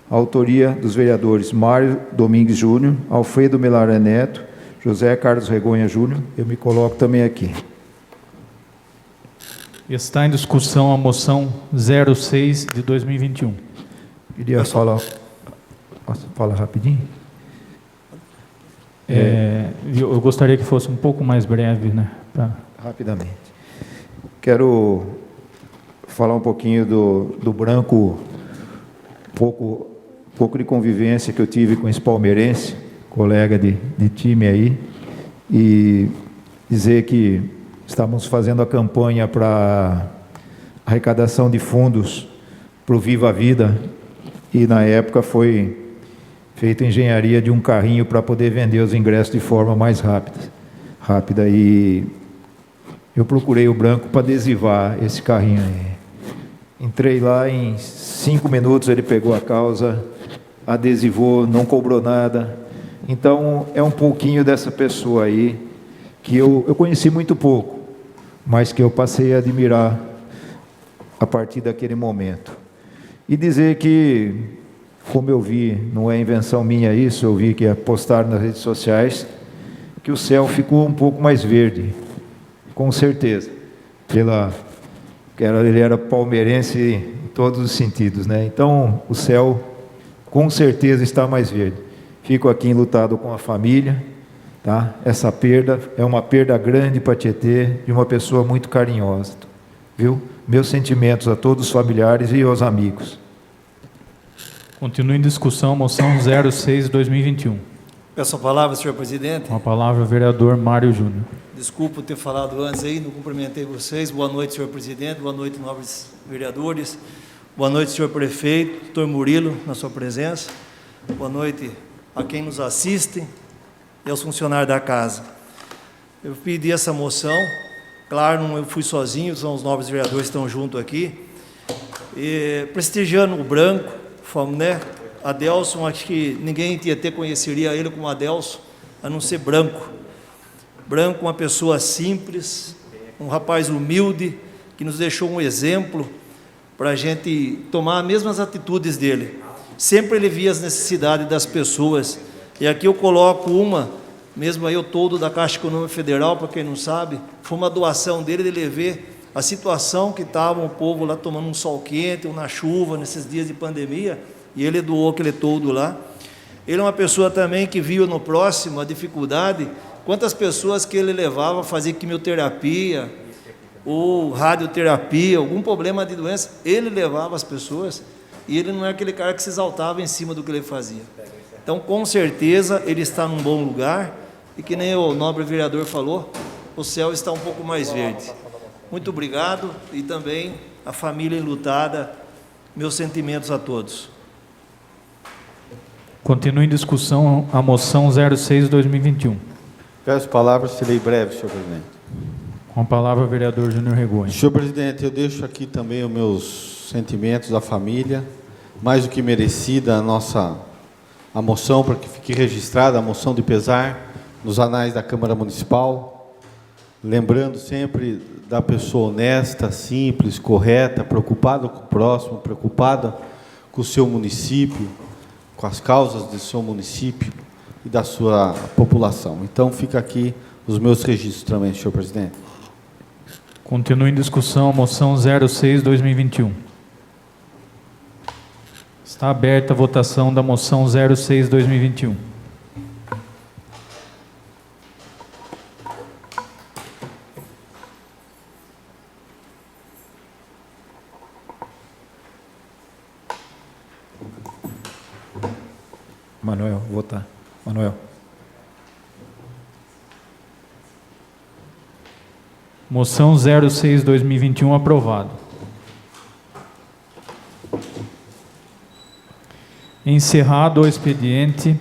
[SPEAKER 2] autoria dos vereadores Mário Domingues Júnior, Alfredo Melara Neto, José Carlos Regonha Júnior. Eu me coloco também aqui.
[SPEAKER 1] Está em discussão a moção 06 de 2021.
[SPEAKER 2] Queria falar... Posso falar rapidinho?
[SPEAKER 1] Eu gostaria que fosse um pouco mais breve, né?
[SPEAKER 2] Rapidamente. Quero falar um pouquinho do branco, pouco de convivência que eu tive com esse palmeirense, colega de time aí, e dizer que estamos fazendo a campanha para arrecadação de fundos para o Viva a Vida, e na época foi feita a engenharia de um carrinho para poder vender os ingressos de forma mais rápida, e eu procurei o branco para adesivar esse carrinho aí. Entrei lá, em 5 minutos ele pegou a causa, adesivou, não cobrou nada. Então é um pouquinho dessa pessoa aí, que eu conheci muito pouco, mas que eu passei a admirar a partir daquele momento. E dizer que, como eu vi, não é invenção minha isso, eu vi que postaram nas redes sociais, que o céu ficou um pouco mais verde, com certeza. Ele era palmeirense em todos os sentidos, né? Então, o céu, com certeza, está mais verde. Fico aqui enlutado com a família, tá? Essa perda é uma perda grande para Tietê, de uma pessoa muito carinhosa, viu? Meus sentimentos a todos os familiares e aos amigos.
[SPEAKER 1] Continua em discussão a moção 06 de 2021.
[SPEAKER 4] Peço a palavra, senhor presidente.
[SPEAKER 1] Com a palavra o vereador Mário Júnior.
[SPEAKER 4] Desculpa ter falado antes aí, não cumprimentei vocês. Boa noite, senhor presidente. Boa noite, nobres vereadores. Boa noite, senhor prefeito, doutor Murilo, na sua presença. Boa noite a quem nos assiste e aos funcionários da casa. Eu pedi essa moção, claro, não eu fui sozinho, são os nobres vereadores que estão junto aqui, e prestigiando o branco, né? Adelson, acho que ninguém em Tietê conheceria ele como Adelson, a não ser branco. Branco, uma pessoa simples, um rapaz humilde, que nos deixou um exemplo para a gente tomar as mesmas atitudes dele. Sempre ele via as necessidades das pessoas, e aqui eu coloco uma, mesmo aí eu todo da Caixa Econômica Federal, para quem não sabe, foi uma doação dele, de ele ver a situação que estava o povo lá tomando um sol quente, ou na chuva, nesses dias de pandemia, e ele doou aquele todo lá. Ele é uma pessoa também que viu no próximo a dificuldade, quantas pessoas que ele levava a fazer quimioterapia, ou radioterapia, algum problema de doença, ele levava as pessoas, e ele não é aquele cara que se exaltava em cima do que ele fazia. Então, com certeza, ele está num bom lugar, e que nem o nobre vereador falou, o céu está um pouco mais verde. Muito obrigado, e também a família enlutada, meus sentimentos a todos.
[SPEAKER 1] Continua em discussão a moção 06 de 2021.
[SPEAKER 8] Peço palavras, serei breve, senhor presidente.
[SPEAKER 1] Com a palavra o vereador Júnior Regonha.
[SPEAKER 8] Senhor presidente, eu deixo aqui também os meus sentimentos à família, mais do que merecida a a moção, para que fique registrada a moção de pesar nos anais da Câmara Municipal, lembrando sempre da pessoa honesta, simples, correta, preocupada com o próximo, preocupada com o seu município, com as causas do seu município e da sua população. Então, fica aqui os meus registros também, senhor presidente.
[SPEAKER 1] Continua em discussão a moção 06/2021. Está aberta a votação da moção 06/2021.
[SPEAKER 2] Manuel, votar. Manuel.
[SPEAKER 1] Moção 06/2021 aprovado. Encerrado o expediente,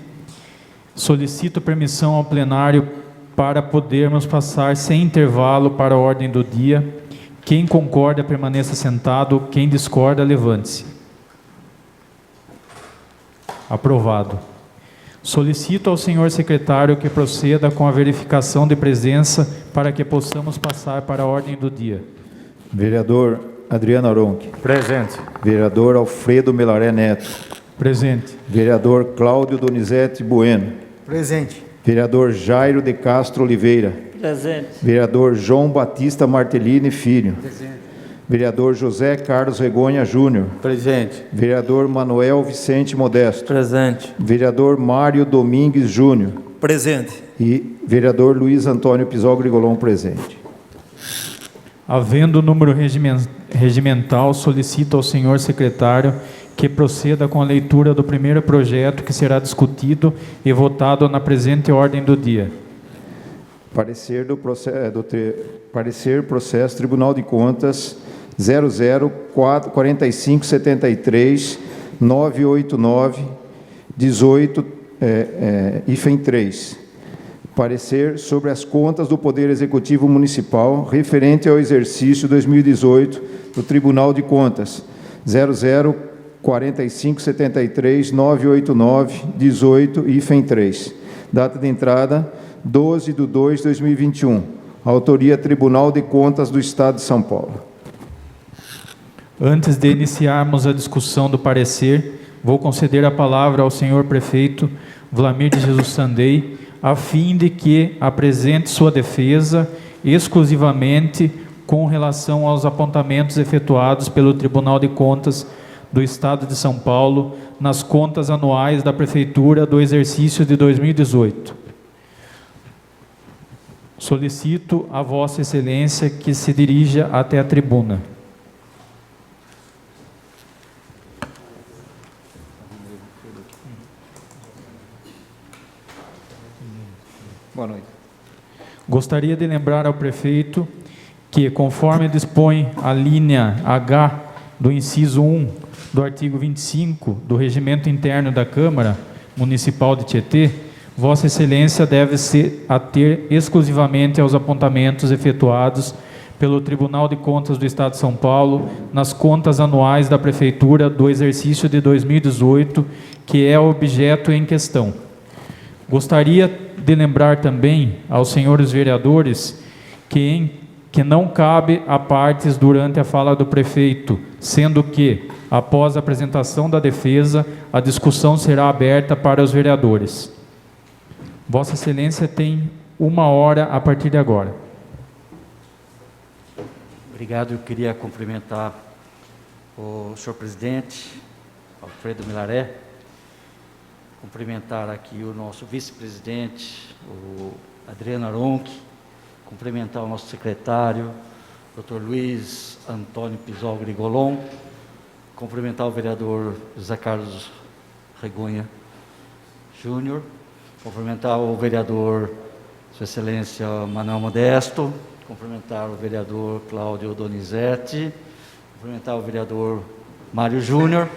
[SPEAKER 1] solicito permissão ao plenário para podermos passar sem intervalo para a ordem do dia. Quem concorda, permaneça sentado. Quem discorda, levante-se. Aprovado. Solicito ao senhor secretário que proceda com a verificação de presença para que possamos passar para a ordem do dia.
[SPEAKER 2] Vereador Adriano Aronchi.
[SPEAKER 3] Presente.
[SPEAKER 2] Vereador Alfredo Melaré Neto.
[SPEAKER 1] Presente.
[SPEAKER 2] Vereador Cláudio Donizete Bueno.
[SPEAKER 7] Presente.
[SPEAKER 2] Vereador Jairo de Castro Oliveira.
[SPEAKER 6] Presente.
[SPEAKER 2] Vereador João Batista Martellini Filho. Vereador José Carlos Regonha Júnior.
[SPEAKER 8] Presente.
[SPEAKER 2] Vereador Manuel Vicente Modesto.
[SPEAKER 4] Presente.
[SPEAKER 2] Vereador Mário Domingues Júnior.
[SPEAKER 4] Presente.
[SPEAKER 2] E vereador Luiz Antônio Pisol Grigolon presente.
[SPEAKER 1] Havendo número regimental, solicito ao senhor secretário que proceda com a leitura do primeiro projeto que será discutido e votado na presente ordem do dia.
[SPEAKER 2] Parecer processo Tribunal de Contas 004573 989 18 hífen 3. Parecer sobre as contas do Poder Executivo Municipal referente ao exercício 2018 do Tribunal de Contas 004573 989 18 hífen 3. Data de entrada 12/2/2021. Autoria Tribunal de Contas do Estado de São Paulo.
[SPEAKER 1] Antes de iniciarmos a discussão do parecer, vou conceder a palavra ao senhor prefeito Vlamir de Jesus Sandei, a fim de que apresente sua defesa exclusivamente com relação aos apontamentos efetuados pelo Tribunal de Contas do Estado de São Paulo nas contas anuais da Prefeitura do exercício de 2018. Solicito a Vossa Excelência que se dirija até a tribuna.
[SPEAKER 2] Boa noite.
[SPEAKER 1] Gostaria de lembrar ao prefeito que, conforme dispõe a linha H do inciso 1 do artigo 25 do Regimento Interno da Câmara Municipal de Tietê, Vossa Excelência deve se ater exclusivamente aos apontamentos efetuados pelo Tribunal de Contas do Estado de São Paulo nas contas anuais da Prefeitura do exercício de 2018, que é o objeto em questão. Gostaria de lembrar também aos senhores vereadores que não cabe a partes durante a fala do prefeito, sendo que, após a apresentação da defesa, a discussão será aberta para os vereadores. Vossa Excelência tem 1 hora a partir de agora.
[SPEAKER 9] Obrigado. Eu queria cumprimentar o senhor presidente, Alfredo Melaré, cumprimentar aqui o nosso vice-presidente, o Adriano Aronchi, cumprimentar o nosso secretário, Dr. Luiz Antônio Pisol Grigolon, cumprimentar o vereador José Carlos Regonha Júnior, cumprimentar o vereador, Sua Excelência Manuel Modesto, cumprimentar o vereador Cláudio Donizete, cumprimentar o vereador Mário Júnior,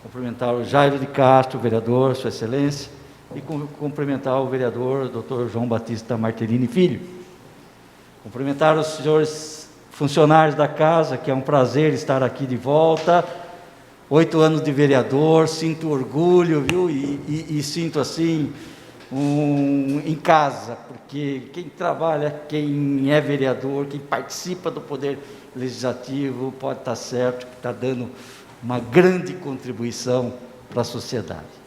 [SPEAKER 9] cumprimentar o Jairo de Castro, vereador, Sua Excelência, e cumprimentar o vereador Dr. João Batista Martellini Filho. Cumprimentar os senhores funcionários da casa, que é um prazer estar aqui de volta. 8 anos de vereador, sinto orgulho, viu? E sinto assim, em casa, porque quem trabalha, quem é vereador, quem participa do Poder Legislativo, pode estar certo que está dando uma grande contribuição para a sociedade.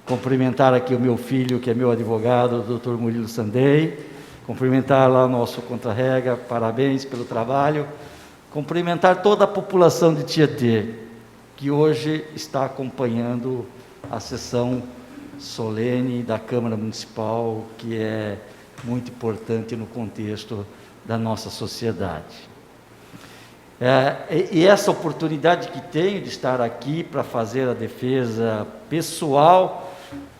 [SPEAKER 9] Cumprimentar aqui o meu filho, que é meu advogado, o Dr. Murilo Sandei, cumprimentar lá o nosso contra-rega, parabéns pelo trabalho, cumprimentar toda a população de Tietê, que hoje está acompanhando a sessão solene da Câmara Municipal, que é muito importante no contexto da nossa sociedade. E essa oportunidade que tenho de estar aqui para fazer a defesa pessoal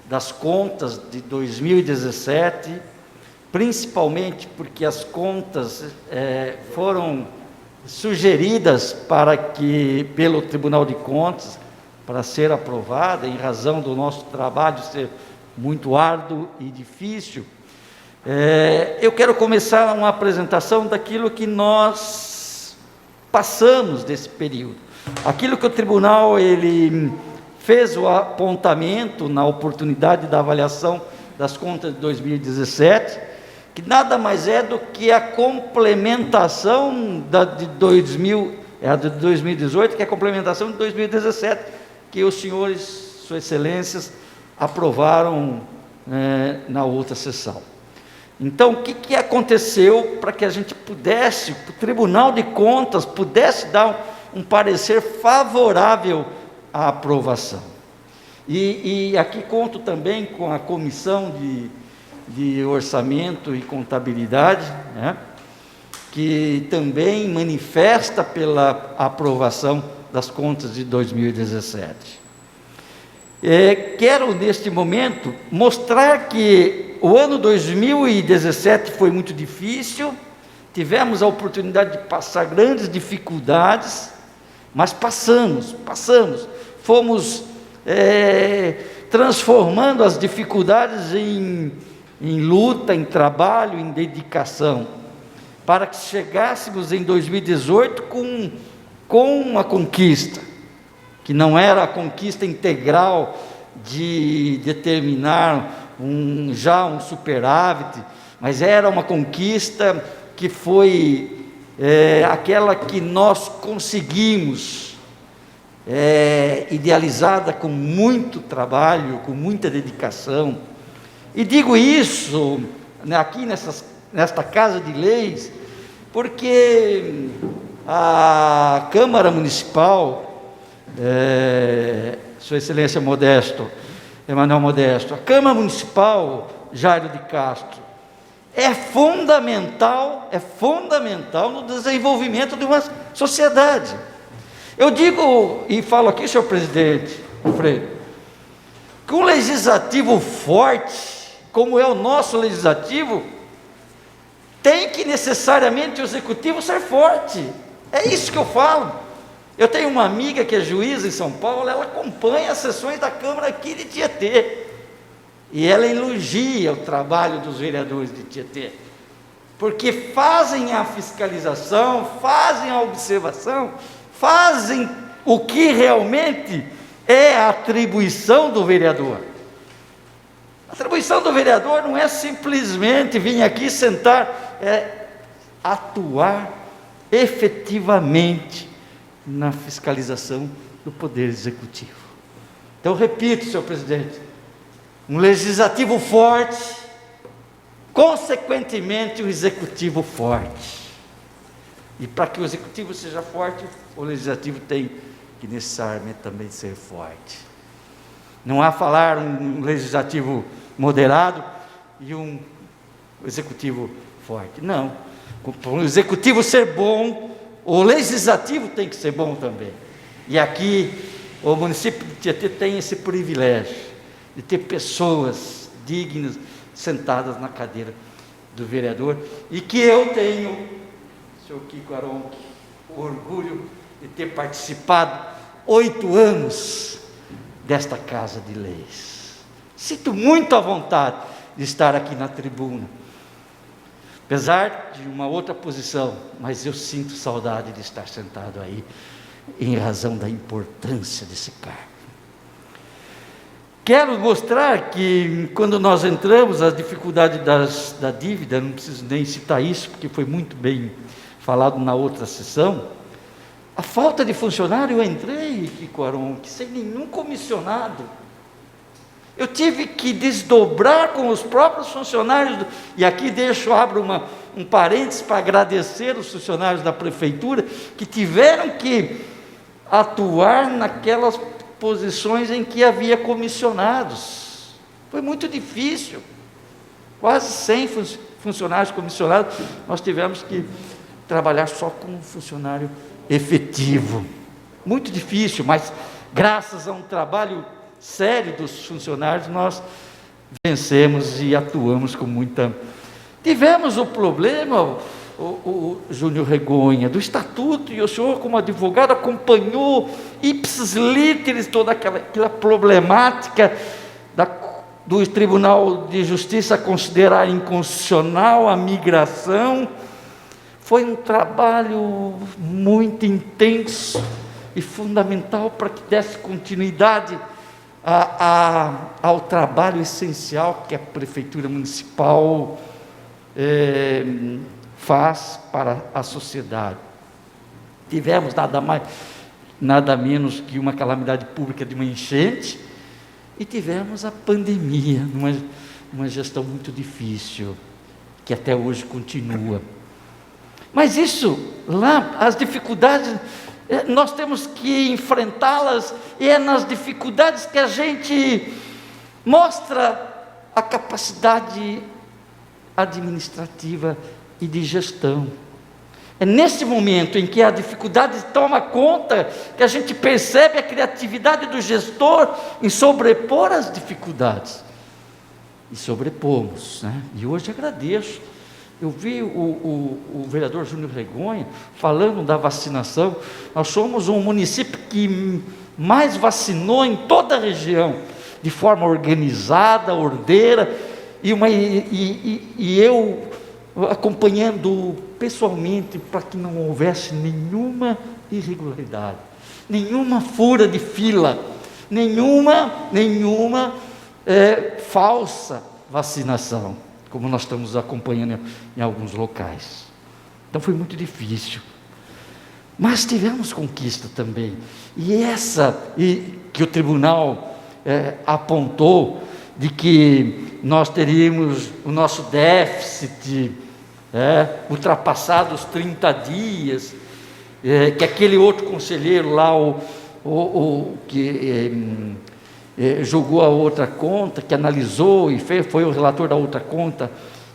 [SPEAKER 9] das contas de 2017, principalmente porque as contas foram sugeridas pelo Tribunal de Contas para ser aprovada, em razão do nosso trabalho ser muito árduo e difícil. Eu quero começar uma apresentação daquilo que nós passamos desse período. Aquilo que o tribunal ele fez o apontamento na oportunidade da avaliação das contas de 2017, que nada mais é do que a complementação de 2018, que é a complementação de 2017, que os senhores, suas excelências, aprovaram na outra sessão. Então, o que aconteceu para que a gente pudesse, o Tribunal de Contas pudesse dar um parecer favorável à aprovação? E aqui conto também com a Comissão de Orçamento e Contabilidade, né, que também manifesta pela aprovação das contas de 2017. Quero, neste momento, mostrar que o ano 2017 foi muito difícil, tivemos a oportunidade de passar grandes dificuldades, mas passamos, fomos transformando as dificuldades em luta, em trabalho, em dedicação, para que chegássemos em 2018 com uma conquista, que não era a conquista integral de determinar um superávit, mas era uma conquista que foi aquela que nós conseguimos, idealizada com muito trabalho, com muita dedicação. E digo isso aqui nesta Casa de Leis, porque a Câmara Municipal, Sua Excelência Emanuel Modesto, a Câmara Municipal Jairo de Castro, é fundamental no desenvolvimento de uma sociedade. Eu digo e falo aqui, senhor presidente Alfredo, que um legislativo forte, como é o nosso legislativo, tem que necessariamente o executivo ser forte. É isso que eu falo. Eu tenho uma amiga que é juíza em São Paulo, ela acompanha as sessões da Câmara aqui de Tietê, e ela elogia o trabalho dos vereadores de Tietê, porque fazem a fiscalização, fazem a observação, fazem o que realmente é a atribuição do vereador. A atribuição do vereador não é simplesmente vir aqui sentar, é atuar efetivamente na fiscalização do Poder Executivo. Então, repito, senhor presidente, um legislativo forte, consequentemente, um executivo forte. E para que o executivo seja forte, o legislativo tem que necessariamente também ser forte. Não há falar um legislativo moderado e um executivo forte. Não. Para o executivo ser bom, o legislativo tem que ser bom também. E aqui, o município de Tietê tem esse privilégio de ter pessoas dignas sentadas na cadeira do vereador, e que eu tenho, senhor Kiko Aronchi, orgulho de ter participado 8 anos desta Casa de Leis. Sinto muito à vontade de estar aqui na tribuna, apesar de uma outra posição, mas eu sinto saudade de estar sentado aí, em razão da importância desse cargo. Quero mostrar que, quando nós entramos, a dificuldade da dívida, não preciso nem citar isso, porque foi muito bem falado na outra sessão, a falta de funcionário. Eu entrei, Kiko Aronque, sem nenhum comissionado. Eu tive que desdobrar com os próprios funcionários, e aqui abro um parênteses para agradecer os funcionários da prefeitura, que tiveram que atuar naquelas posições em que havia comissionados. Foi muito difícil, quase 100 funcionários comissionados, nós tivemos que trabalhar só com um funcionário efetivo. Muito difícil, mas graças a um trabalho sério dos funcionários, nós vencemos e atuamos com muita... Tivemos o problema, o Júnior Regonha, do estatuto, e o senhor, como advogado, acompanhou ipsis literis toda aquela problemática do Tribunal de Justiça considerar inconstitucional a migração. Foi um trabalho muito intenso e fundamental para que desse continuidade ao trabalho essencial que a Prefeitura Municipal faz para a sociedade. Tivemos nada menos que uma calamidade pública de uma enchente, e tivemos a pandemia, uma gestão muito difícil, que até hoje continua. Mas isso, lá, as dificuldades, nós temos que enfrentá-las, e é nas dificuldades que a gente mostra a capacidade administrativa e de gestão. É nesse momento em que a dificuldade toma conta, que a gente percebe a criatividade do gestor em sobrepor as dificuldades. E sobrepomos, né? E hoje agradeço. Eu vi o vereador Júnior Regonha falando da vacinação. Nós somos um município que mais vacinou em toda a região, de forma organizada, ordeira, e eu acompanhando pessoalmente para que não houvesse nenhuma irregularidade, nenhuma fura de fila, nenhuma falsa vacinação, como nós estamos acompanhando em alguns locais. Então foi muito difícil, mas tivemos conquista também, e que o tribunal apontou, de que nós teríamos o nosso déficit ultrapassado os 30 dias, que aquele outro conselheiro lá, que julgou a outra conta, que analisou e foi o relator da outra conta,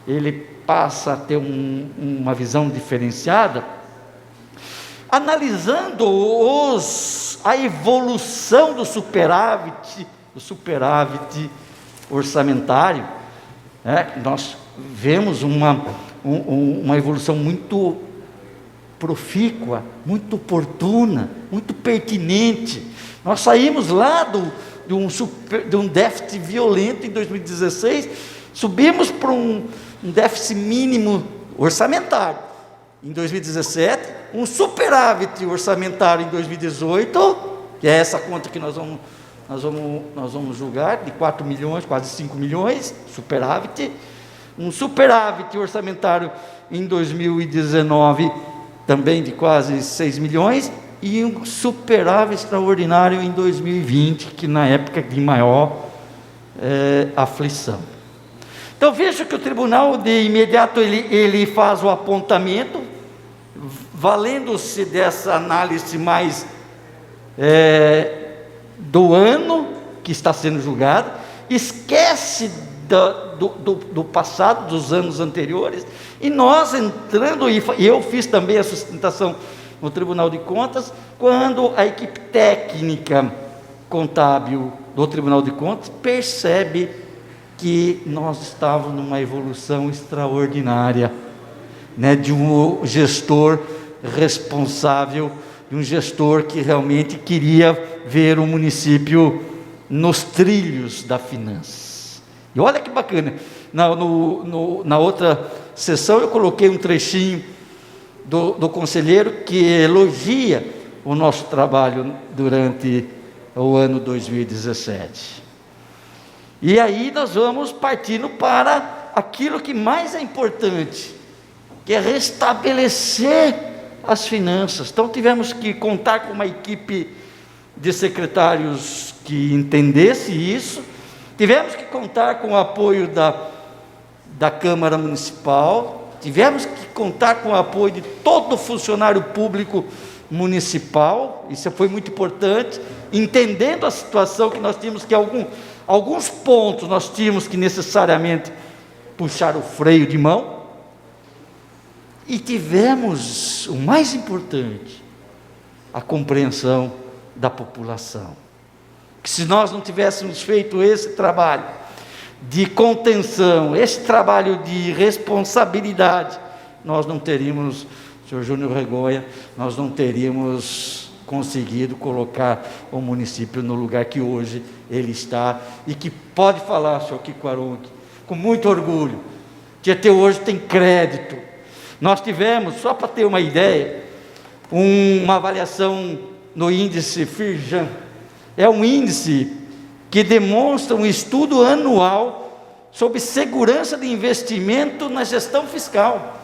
[SPEAKER 9] ele passa a ter uma visão diferenciada, analisando a evolução do superávit orçamentário, nós vemos uma evolução muito profícua, muito oportuna, muito pertinente. Nós saímos lá de um déficit violento em 2016, subimos para um déficit mínimo orçamentário em 2017, um superávit orçamentário em 2018, que é essa conta que nós vamos julgar, de 4 milhões, quase 5 milhões, superávit, um superávit orçamentário em 2019, também de quase 6 milhões, e um superávit extraordinário em 2020, que na época de maior aflição. Então veja que o tribunal de imediato ele faz o apontamento, valendo-se dessa análise mais do ano que está sendo julgado, esquece do passado, dos anos anteriores, e nós entrando, e eu fiz também a sustentação no Tribunal de Contas, quando a equipe técnica contábil do Tribunal de Contas percebe que nós estávamos numa evolução extraordinária, de um gestor responsável, de um gestor que realmente queria ver o município nos trilhos da finança. E olha que bacana, na outra sessão eu coloquei um trechinho do conselheiro que elogia o nosso trabalho durante o ano 2017. E aí nós vamos partindo para aquilo que mais é importante, que é restabelecer as finanças. Então tivemos que contar com uma equipe de secretários que entendesse isso, tivemos que contar com o apoio da Câmara Municipal, tivemos que contar com o apoio de todo funcionário público municipal, isso foi muito importante, entendendo a situação que nós tínhamos que alguns pontos nós tínhamos que necessariamente puxar o freio de mão, e tivemos, o mais importante, a compreensão da população. Que se nós não tivéssemos feito esse trabalho de contenção, esse trabalho de responsabilidade, nós não teríamos, senhor Júnior Regonha, nós não teríamos conseguido colocar o município no lugar que hoje ele está, e que pode falar, senhor Kiko Aronchi, com muito orgulho, que até hoje tem crédito. Nós tivemos, só para ter uma ideia, uma avaliação no índice Firjan. É um índice que demonstra um estudo anual sobre segurança de investimento na gestão fiscal,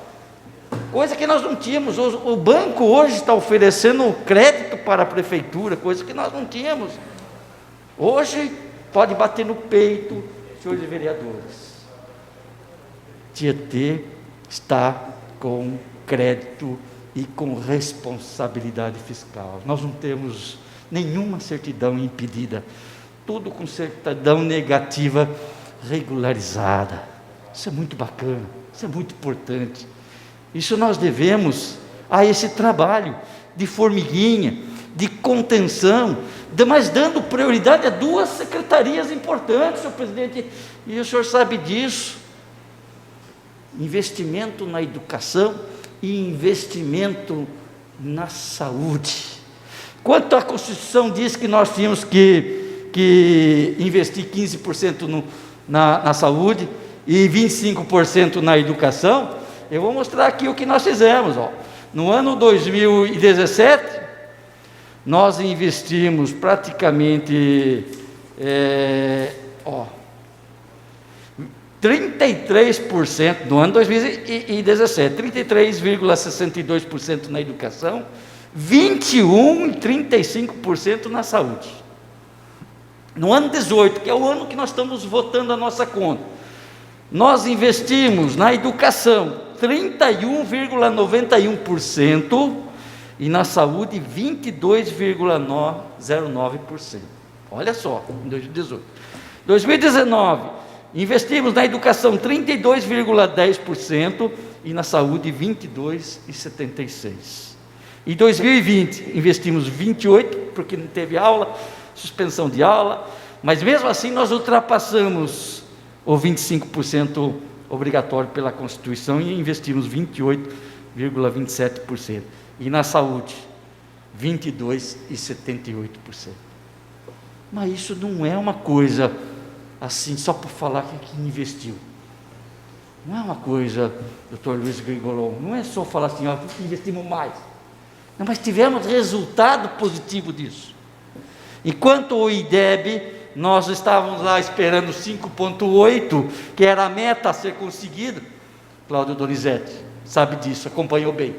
[SPEAKER 9] coisa que nós não tínhamos. O banco hoje está oferecendo crédito para a prefeitura, coisa que nós não tínhamos. Hoje pode bater no peito, senhores vereadores, Tietê está com crédito e com responsabilidade fiscal. Nós não temos nenhuma certidão impedida, tudo com certidão negativa regularizada. Isso é muito bacana, isso é muito importante. Isso nós devemos a esse trabalho de formiguinha, de contenção, mas dando prioridade a duas secretarias importantes, senhor presidente, e o senhor sabe disso: investimento na educação e investimento na saúde. Quanto a Constituição diz que nós tínhamos que investir 15% na saúde e 25% na educação, eu vou mostrar aqui o que nós fizemos. No ano 2017, nós investimos praticamente 33%, no ano 2017, 33,62% na educação, 21% e 35% na saúde. No ano 18, que é o ano que nós estamos votando a nossa conta, nós investimos na educação 31,91% e na saúde 22,09%. Olha só, em 2018. 2019, investimos na educação 32,10% e na saúde 22,76%. Em 2020, investimos 28%, porque não teve aula, suspensão de aula, mas mesmo assim nós ultrapassamos o 25% obrigatório pela Constituição e investimos 28,27%. E na saúde, 22,78%. Mas isso não é uma coisa assim, só por falar que investiu. Não é uma coisa, doutor Luiz Grigolon, não é só falar assim, investimos mais. Não, mas tivemos resultado positivo disso. Enquanto o IDEB, nós estávamos lá esperando 5,8, que era a meta a ser conseguida. Cláudio Donizete sabe disso, acompanhou bem.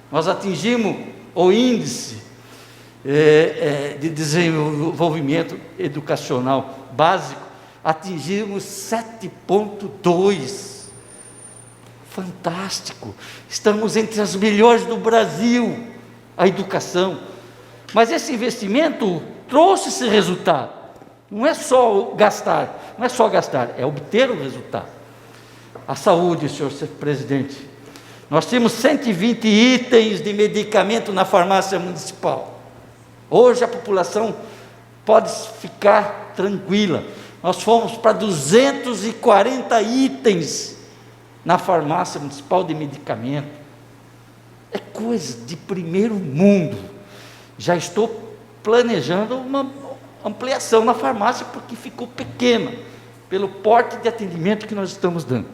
[SPEAKER 9] Nós atingimos o índice de desenvolvimento educacional básico, atingimos 7,2. Fantástico! Estamos entre as melhores do Brasil, a educação. Mas esse investimento trouxe esse resultado. Não é só gastar, é obter o resultado. A saúde, senhor presidente, nós temos 120 itens de medicamento na farmácia municipal. Hoje a população pode ficar tranquila. Nós fomos para 240 itens na farmácia municipal de medicamento. É coisa de primeiro mundo. Já estou planejando uma ampliação na farmácia, porque ficou pequena, pelo porte de atendimento que nós estamos dando.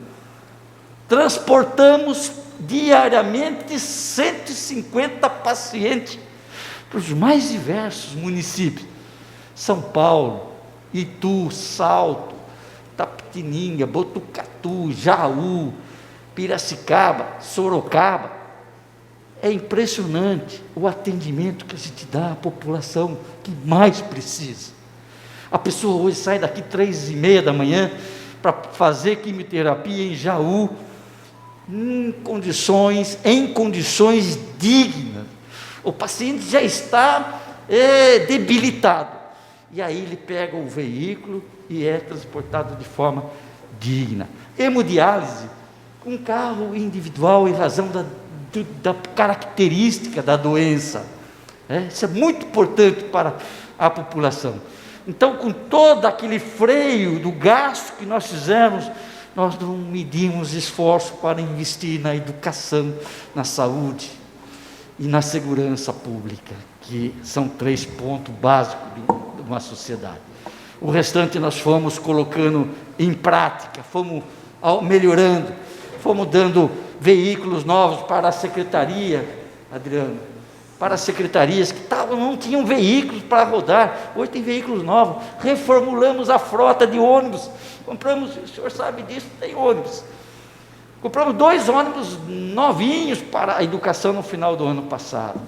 [SPEAKER 9] Transportamos diariamente 150 pacientes para os mais diversos municípios. São Paulo, Itu, Salto, Tapetininga, Botucatu, Jaú, Piracicaba, Sorocaba. É impressionante o atendimento que a gente dá à população que mais precisa. A pessoa hoje sai daqui 3h30 da manhã para fazer quimioterapia em Jaú, em condições dignas. O paciente já está debilitado. E aí ele pega o veículo e é transportado de forma digna. Hemodiálise, com carro individual em razão da característica da doença. Isso é muito importante para a população. Então, com todo aquele freio do gasto que nós fizemos, nós não medimos esforço para investir na educação, na saúde e na segurança pública, que são 3 pontos básicos de uma sociedade. O restante nós fomos colocando em prática, fomos melhorando, fomos dando veículos novos para a secretaria, Adriano, para as secretarias que não tinham veículos para rodar. Hoje tem veículos novos. Reformulamos a frota de ônibus. Compramos, o senhor sabe disso, tem ônibus. Compramos 2 ônibus novinhos para a educação no final do ano passado.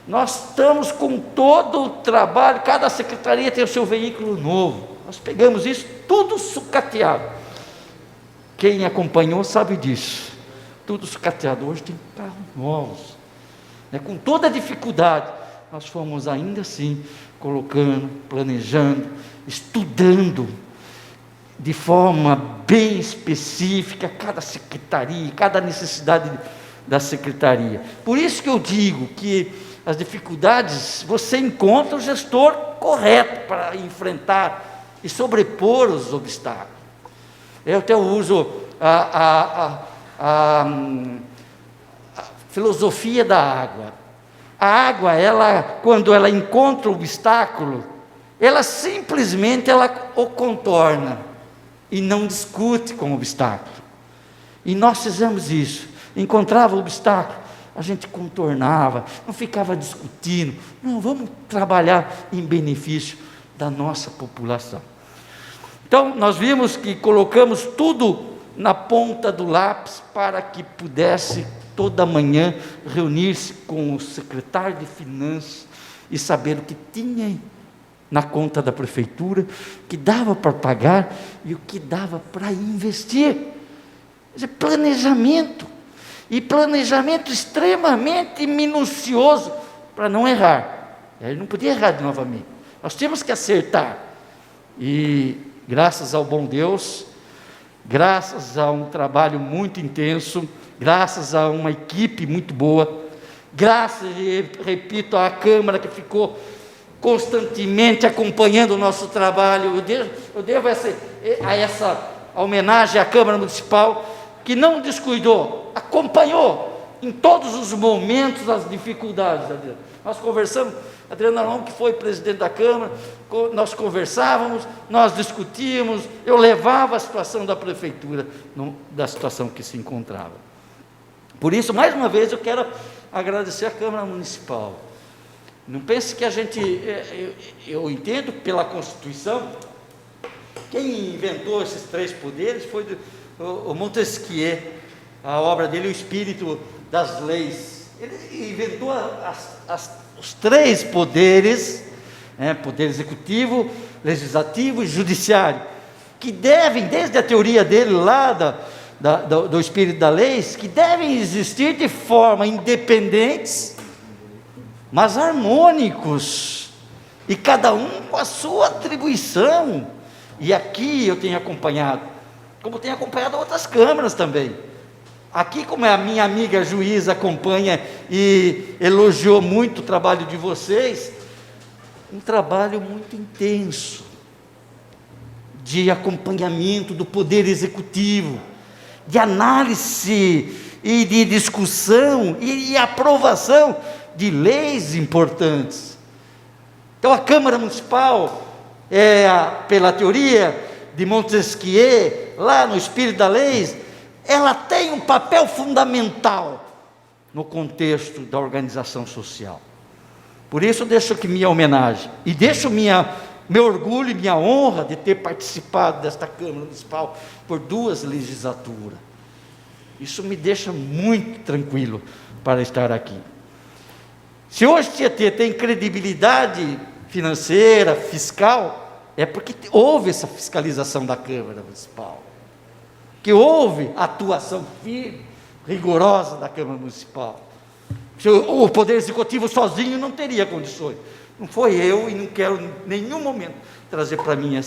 [SPEAKER 9] Nós estamos com todo o trabalho, cada secretaria tem o seu veículo novo. Nós pegamos isso tudo sucateado. Quem acompanhou sabe disso. Tudo sucateado. Hoje tem carros novos. Com toda a dificuldade, nós fomos ainda assim colocando, planejando, estudando de forma bem específica cada secretaria, cada necessidade da secretaria. Por isso que eu digo que as dificuldades, você encontra o gestor correto para enfrentar e sobrepor os obstáculos. Eu até uso a filosofia da água. A água, quando ela encontra o obstáculo, ela simplesmente o contorna e não discute com o obstáculo. E nós fizemos isso. Encontrava o obstáculo, a gente contornava, não ficava discutindo. Não, vamos trabalhar em benefício da nossa população. Então, nós vimos que colocamos tudo na ponta do lápis para que pudesse toda manhã reunir-se com o secretário de Finanças e saber o que tinha na conta da prefeitura, o que dava para pagar e o que dava para investir. Quer dizer, planejamento, e planejamento extremamente minucioso para não errar. Ele não podia errar novamente. Nós tínhamos que acertar. E graças ao bom Deus, graças a um trabalho muito intenso, graças a uma equipe muito boa, graças, repito, à Câmara que ficou constantemente acompanhando o nosso trabalho. Eu devo essa homenagem à Câmara Municipal, que não descuidou, acompanhou em todos os momentos as dificuldades. Adriano. Nós conversamos, Adriano Arão, que foi presidente da Câmara, nós conversávamos, nós discutíamos, eu levava a situação da prefeitura, da situação que se encontrava. Por isso, mais uma vez, eu quero agradecer à Câmara Municipal. Não pense que a gente... Eu entendo pela Constituição, quem inventou esses 3 poderes foi o Montesquieu, a obra dele, O Espírito das Leis. Ele inventou os 3 poderes, poder executivo, legislativo e judiciário, que devem, desde a teoria dele lá do Espírito das Leis, que devem existir de forma independentes, mas harmônicos, e cada um com a sua atribuição. E aqui eu tenho acompanhado, como tenho acompanhado outras câmaras também. Aqui, como a minha amiga juíza acompanha e elogiou muito o trabalho de vocês, um trabalho muito intenso, de acompanhamento do Poder Executivo, de análise e de discussão e aprovação de leis importantes. Então, a Câmara Municipal, pela teoria de Montesquieu, lá no Espírito das Leis, ela tem um papel fundamental no contexto da organização social. Por isso deixo aqui minha homenagem, e deixo meu orgulho e minha honra de ter participado desta Câmara Municipal por 2 legislaturas. Isso me deixa muito tranquilo para estar aqui. Se hoje Tietê tem credibilidade financeira, fiscal, é porque houve essa fiscalização da Câmara Municipal, que houve atuação firme, rigorosa da Câmara Municipal. O Poder Executivo sozinho não teria condições. Não foi eu, e não quero em nenhum momento trazer para mim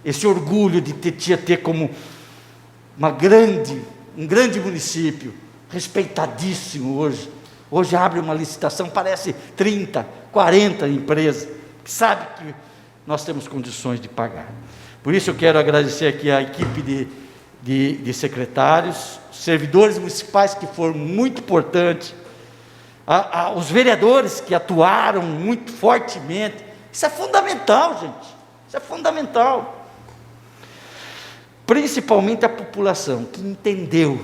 [SPEAKER 9] esse orgulho de ter Tietê como um grande município, respeitadíssimo hoje. Hoje abre uma licitação, parece 30, 40 empresas, que sabe que nós temos condições de pagar. Por isso eu quero agradecer aqui a equipe de secretários, servidores municipais que foram muito importantes, os vereadores que atuaram muito fortemente. Isso é fundamental, gente, isso é fundamental. Principalmente a população que entendeu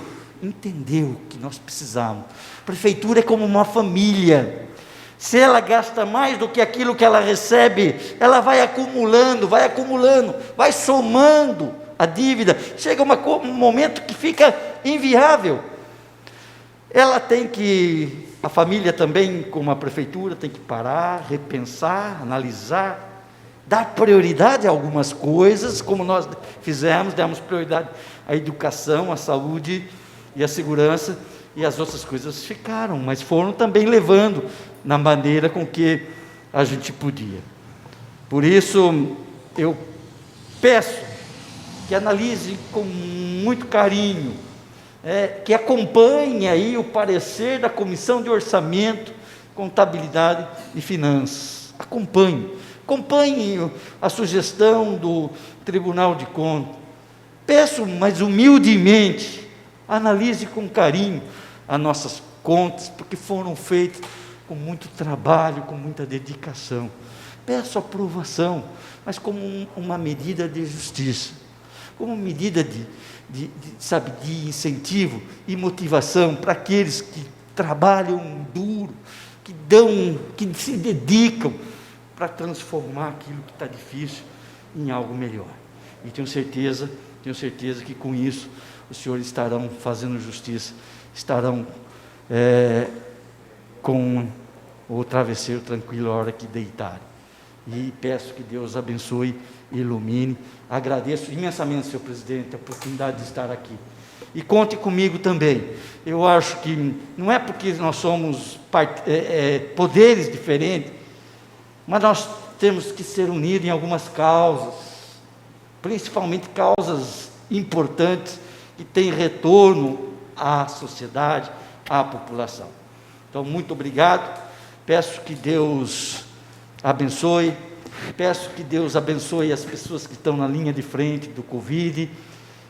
[SPEAKER 9] que nós precisamos. A prefeitura é como uma família. Se ela gasta mais do que aquilo que ela recebe, ela vai acumulando, vai somando a dívida. Chega um momento que fica inviável. A família também, como a prefeitura, tem que parar, repensar, analisar, dar prioridade a algumas coisas, como nós fizemos, demos prioridade à educação, à saúde e à segurança, e as outras coisas ficaram, mas foram também levando na maneira com que a gente podia. Por isso, eu peço que analise com muito carinho, que acompanhe aí o parecer da Comissão de Orçamento, Contabilidade e Finanças. Acompanhe a sugestão do Tribunal de Contas. Peço, mas humildemente, analise com carinho as nossas contas, porque foram feitas com muito trabalho, com muita dedicação. Peço aprovação, mas como uma medida de justiça, como medida de incentivo e motivação para aqueles que trabalham duro, que se dedicam para transformar aquilo que está difícil em algo melhor. E tenho certeza que com isso os senhores estarão fazendo justiça, estarão com o travesseiro tranquilo a hora que deitarem. E peço que Deus abençoe e ilumine. Agradeço imensamente, senhor presidente, a oportunidade de estar aqui. E conte comigo também. Eu acho que não é porque nós somos poderes diferentes, mas nós temos que ser unidos em algumas causas, principalmente causas importantes que têm retorno à sociedade, à população. Então, muito obrigado. Peço que Deus abençoe. Peço que Deus abençoe as pessoas que estão na linha de frente do Covid,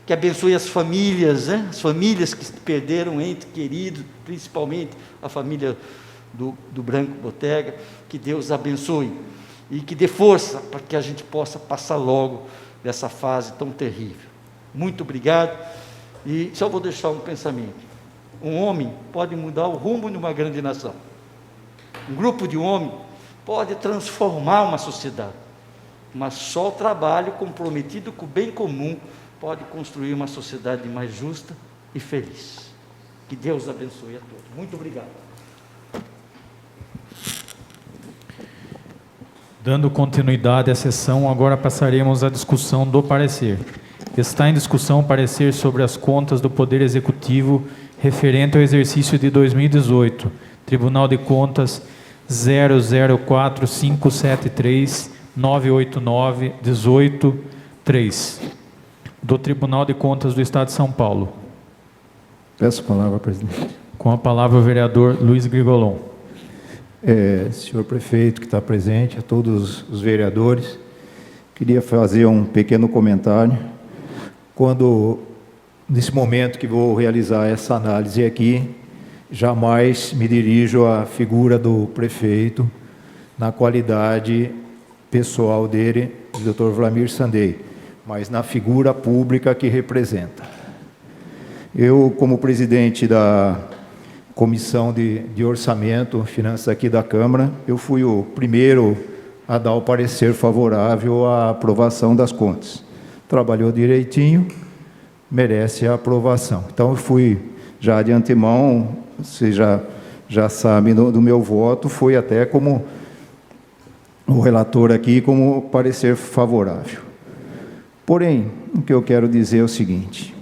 [SPEAKER 9] que abençoe as famílias, as famílias que perderam entes queridos, principalmente a família do Branco Botega. Que Deus abençoe e que dê força para que a gente possa passar logo dessa fase tão terrível. Muito obrigado. E só vou deixar um pensamento: um homem pode mudar o rumo de uma grande nação, um grupo de homens pode transformar uma sociedade, mas só o trabalho comprometido com o bem comum pode construir uma sociedade mais justa e feliz. Que Deus abençoe a todos. Muito obrigado.
[SPEAKER 1] Dando continuidade à sessão, agora passaremos à discussão do parecer. Está em discussão o parecer sobre as contas do Poder Executivo referente ao exercício de 2018, Tribunal de Contas 004573-989-18-3, do Tribunal de Contas do Estado de São Paulo.
[SPEAKER 2] Peço a palavra, presidente.
[SPEAKER 1] Com a palavra o vereador Luiz Grigolon.
[SPEAKER 2] Senhor prefeito que está presente, a todos os vereadores, queria fazer um pequeno comentário. Nesse momento que vou realizar essa análise aqui, jamais me dirijo à figura do prefeito, na qualidade pessoal dele, do Dr. Vlamir Sandei, mas na figura pública que representa. Eu, como presidente da comissão de orçamento, finanças aqui da Câmara, eu fui o primeiro a dar o parecer favorável à aprovação das contas. Trabalhou direitinho, merece a aprovação. Então, eu fui já de antemão, você já sabe do meu voto, foi até como o relator aqui, como parecer favorável. Porém, o que eu quero dizer é o seguinte: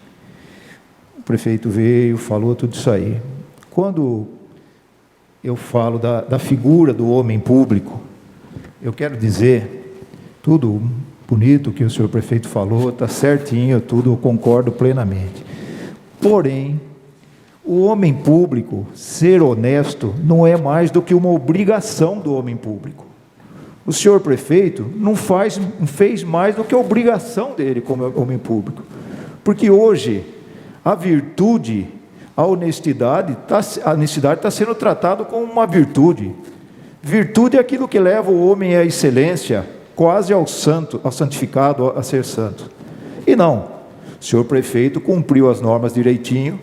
[SPEAKER 2] o prefeito veio, falou tudo isso aí. Quando eu falo da figura do homem público, eu quero dizer, tudo bonito que o senhor prefeito falou, está certinho, tudo eu concordo plenamente. Porém, o homem público, ser honesto, não é mais do que uma obrigação do homem público. O senhor prefeito não fez mais do que a obrigação dele como homem público. Porque hoje, a virtude, a honestidade está sendo tratada como uma virtude. Virtude é aquilo que leva o homem à excelência, quase ao santificado, a ser santo. E não, o senhor prefeito cumpriu as normas direitinho,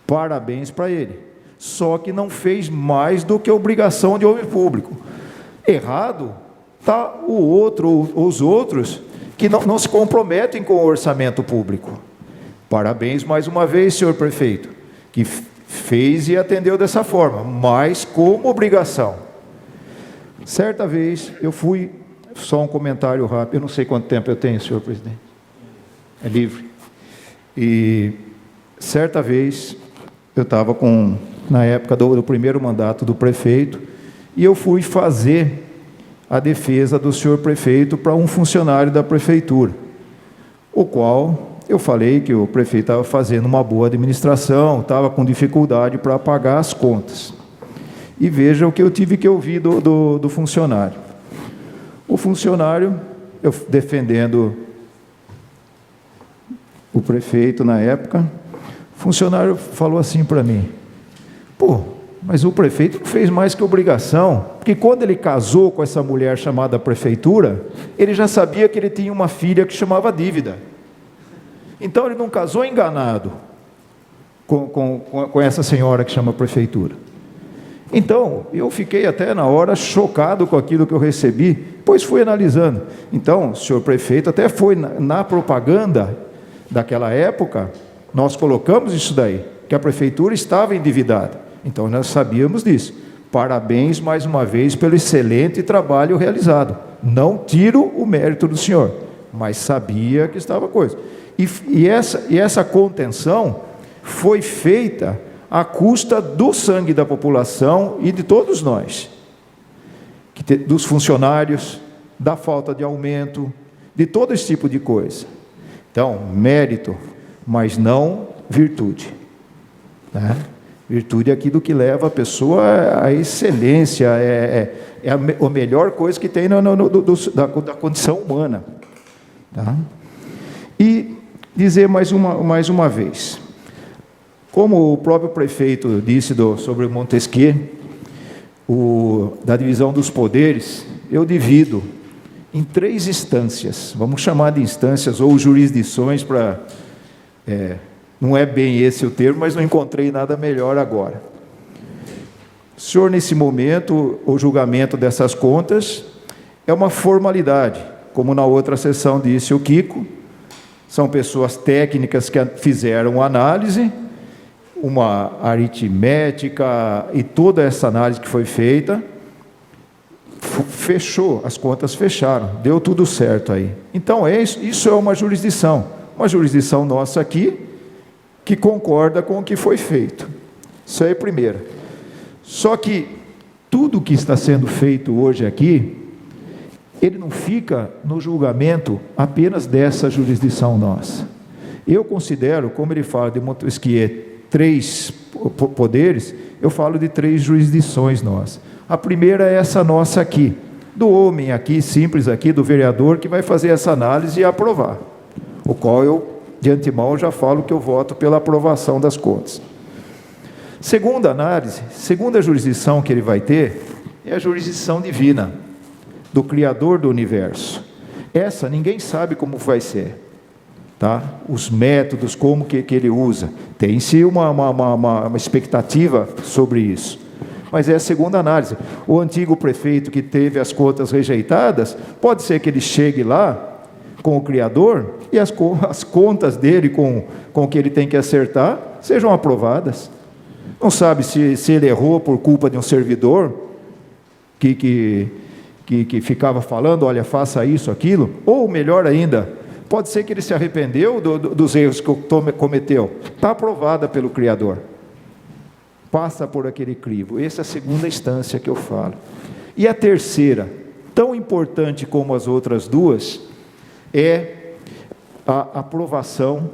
[SPEAKER 2] parabéns para ele. Só que não fez mais do que a obrigação de homem público. Errado está os outros que não se comprometem com o orçamento público. Parabéns mais uma vez, senhor prefeito, que fez e atendeu dessa forma, mas como obrigação. Certa vez, eu fui, só um comentário rápido, eu não sei quanto tempo eu tenho, senhor presidente. É livre. E certa vez, eu estava na época do primeiro mandato do prefeito, e eu fui fazer a defesa do senhor prefeito para um funcionário da prefeitura, o qual eu falei que o prefeito estava fazendo uma boa administração, estava com dificuldade para pagar as contas. E veja o que eu tive que ouvir do funcionário. O funcionário, eu defendendo o prefeito na época, o funcionário falou assim para mim: pô, mas o prefeito não fez mais que obrigação, porque quando ele casou com essa mulher chamada prefeitura, ele já sabia que ele tinha uma filha que chamava dívida. Então ele não casou enganado com essa senhora que chama prefeitura. Então, eu fiquei até na hora chocado com aquilo que eu recebi, pois fui analisando. Então, o senhor prefeito até foi na propaganda daquela época, nós colocamos isso daí, que a prefeitura estava endividada. Então, nós sabíamos disso. Parabéns mais uma vez pelo excelente trabalho realizado. Não tiro o mérito do senhor, mas sabia que estava coisa. E essa contenção foi feita à custa do sangue da população e de todos nós, dos funcionários, da falta de aumento, de todo esse tipo de coisa. Então, mérito, mas não virtude. Né? Virtude é aquilo que leva a pessoa à excelência, é a melhor coisa que tem da condição humana. Tá? E dizer mais uma vez, como o próprio prefeito disse sobre Montesquieu, da divisão dos poderes, eu divido em 3 instâncias, vamos chamar de instâncias ou jurisdições para... não é bem esse o termo, mas não encontrei nada melhor agora. O senhor, nesse momento, o julgamento dessas contas é uma formalidade, como na outra sessão disse o Kiko, são pessoas técnicas que fizeram análise, uma aritmética e toda essa análise que foi feita, fechou, as contas fecharam, deu tudo certo aí. Então, isso é uma jurisdição nossa aqui, que concorda com o que foi feito. Isso aí é primeiro. Só que tudo que está sendo feito hoje aqui, ele não fica no julgamento apenas dessa jurisdição nossa. Eu considero, como ele fala de Montesquieu, 3 poderes, eu falo de 3 jurisdições nossas. A primeira é essa nossa aqui, do homem aqui, simples aqui, do vereador, que vai fazer essa análise e aprovar, o qual eu, de antemão, já falo que eu voto pela aprovação das contas. Segunda análise, segunda jurisdição que ele vai ter, é a jurisdição divina, do Criador do Universo. Essa ninguém sabe como vai ser. tá? Os métodos, como que ele usa. Tem-se uma expectativa sobre isso. Mas é a segunda análise. O antigo prefeito que teve as contas rejeitadas, pode ser que ele chegue lá com o Criador e as contas dele com o que ele tem que acertar sejam aprovadas. Não sabe se ele errou por culpa de um servidor que ficava falando, olha, faça isso, aquilo, ou melhor ainda, pode ser que ele se arrependeu dos erros que cometeu. Está aprovada pelo Criador. Passa por aquele crivo. Essa é a segunda instância que eu falo. E a terceira, tão importante como as outras duas, é a aprovação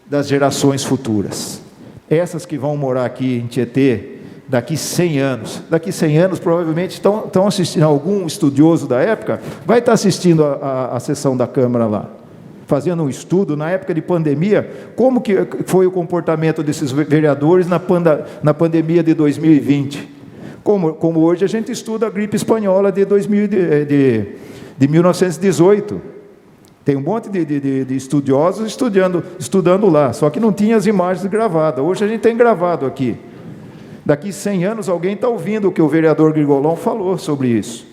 [SPEAKER 2] das gerações futuras. Essas que vão morar aqui em Tietê daqui 100 anos. Daqui 100 anos, provavelmente, estão assistindo, algum estudioso da época vai estar assistindo a sessão da Câmara lá, fazendo um estudo, na época de pandemia, como que foi o comportamento desses vereadores na pandemia de 2020. Como hoje a gente estuda a gripe espanhola de 1918. Tem um monte de estudiosos estudando lá, só que não tinha as imagens gravadas. Hoje a gente tem gravado aqui. Daqui 100 anos alguém está ouvindo o que o vereador Grigolon falou sobre isso.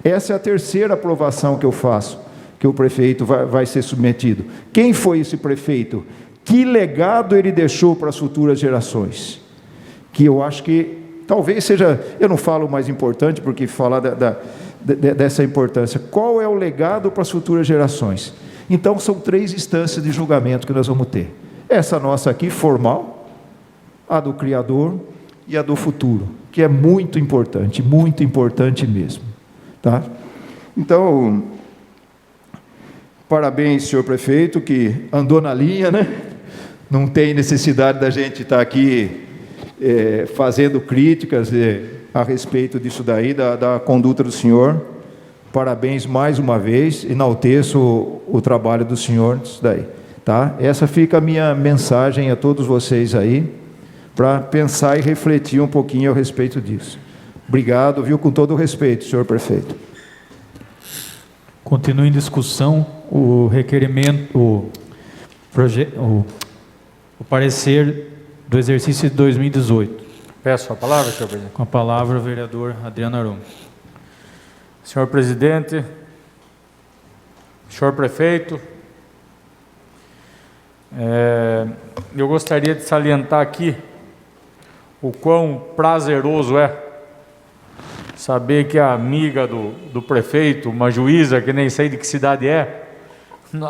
[SPEAKER 2] Essa é a terceira aprovação que eu faço, que o prefeito vai ser submetido. Quem foi esse prefeito? Que legado ele deixou para as futuras gerações? Que eu acho que talvez seja, eu não falo o mais importante, porque falar dessa importância, qual é o legado para as futuras gerações? Então são 3 instâncias de julgamento que nós vamos ter. Essa nossa aqui, formal, a do Criador e a do futuro, que é muito importante mesmo. Tá? Então, parabéns, senhor prefeito, que andou na linha, né? Não tem necessidade da gente estar aqui fazendo críticas a respeito disso daí, da conduta do senhor. Parabéns mais uma vez, enalteço o trabalho do senhor disso daí. Tá? Essa fica a minha mensagem a todos vocês aí, para pensar e refletir um pouquinho a respeito disso. Obrigado, viu? Com todo o respeito, senhor prefeito.
[SPEAKER 1] Continua em discussão o requerimento, o parecer do exercício de 2018.
[SPEAKER 3] Peço a palavra, senhor presidente.
[SPEAKER 1] Com a palavra o vereador Adriano Aron.
[SPEAKER 3] Senhor presidente, senhor prefeito, eu gostaria de salientar aqui o quão prazeroso é saber que a amiga do prefeito, uma juíza que nem sei de que cidade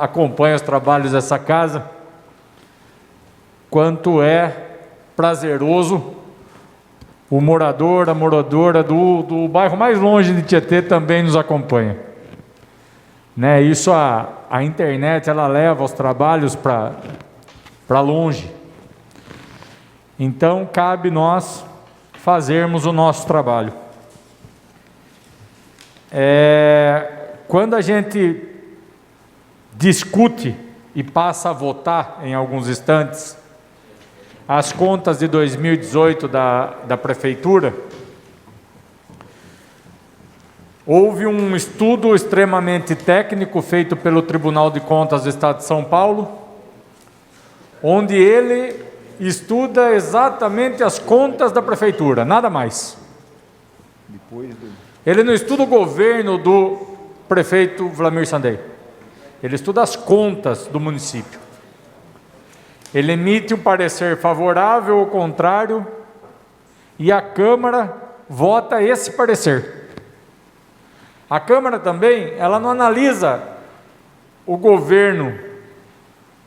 [SPEAKER 3] acompanha os trabalhos dessa casa, quanto é prazeroso o morador, a moradora do bairro mais longe de Tietê também nos acompanha. Né? Isso a internet ela leva os trabalhos para longe. Então cabe nós fazermos o nosso trabalho. Quando a gente discute e passa a votar em alguns instantes as contas de 2018 da Prefeitura, houve um estudo extremamente técnico feito pelo Tribunal de Contas do Estado de São Paulo, onde ele estuda exatamente as contas da Prefeitura, nada mais. Ele não estuda o governo do prefeito Vlamir Sandei, ele estuda as contas do município. Ele emite um parecer favorável ou contrário e a Câmara vota esse parecer. A Câmara também, ela não analisa o governo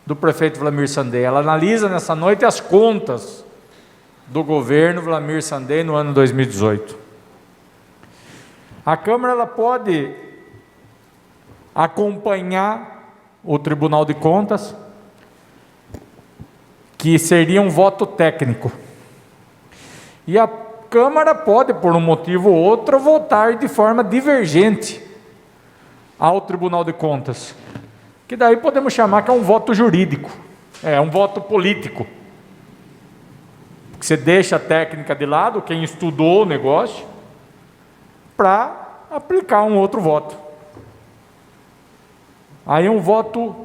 [SPEAKER 3] do prefeito Vlamir Sandei, ela analisa nessa noite as contas do governo Vlamir Sandei no ano 2018. A Câmara ela pode acompanhar o Tribunal de Contas, que seria um voto técnico. E a Câmara pode, por um motivo ou outro, votar de forma divergente ao Tribunal de Contas, que daí podemos chamar que é um voto jurídico, é um voto político. Você deixa a técnica de lado, quem estudou o negócio, para aplicar um outro voto. Aí um voto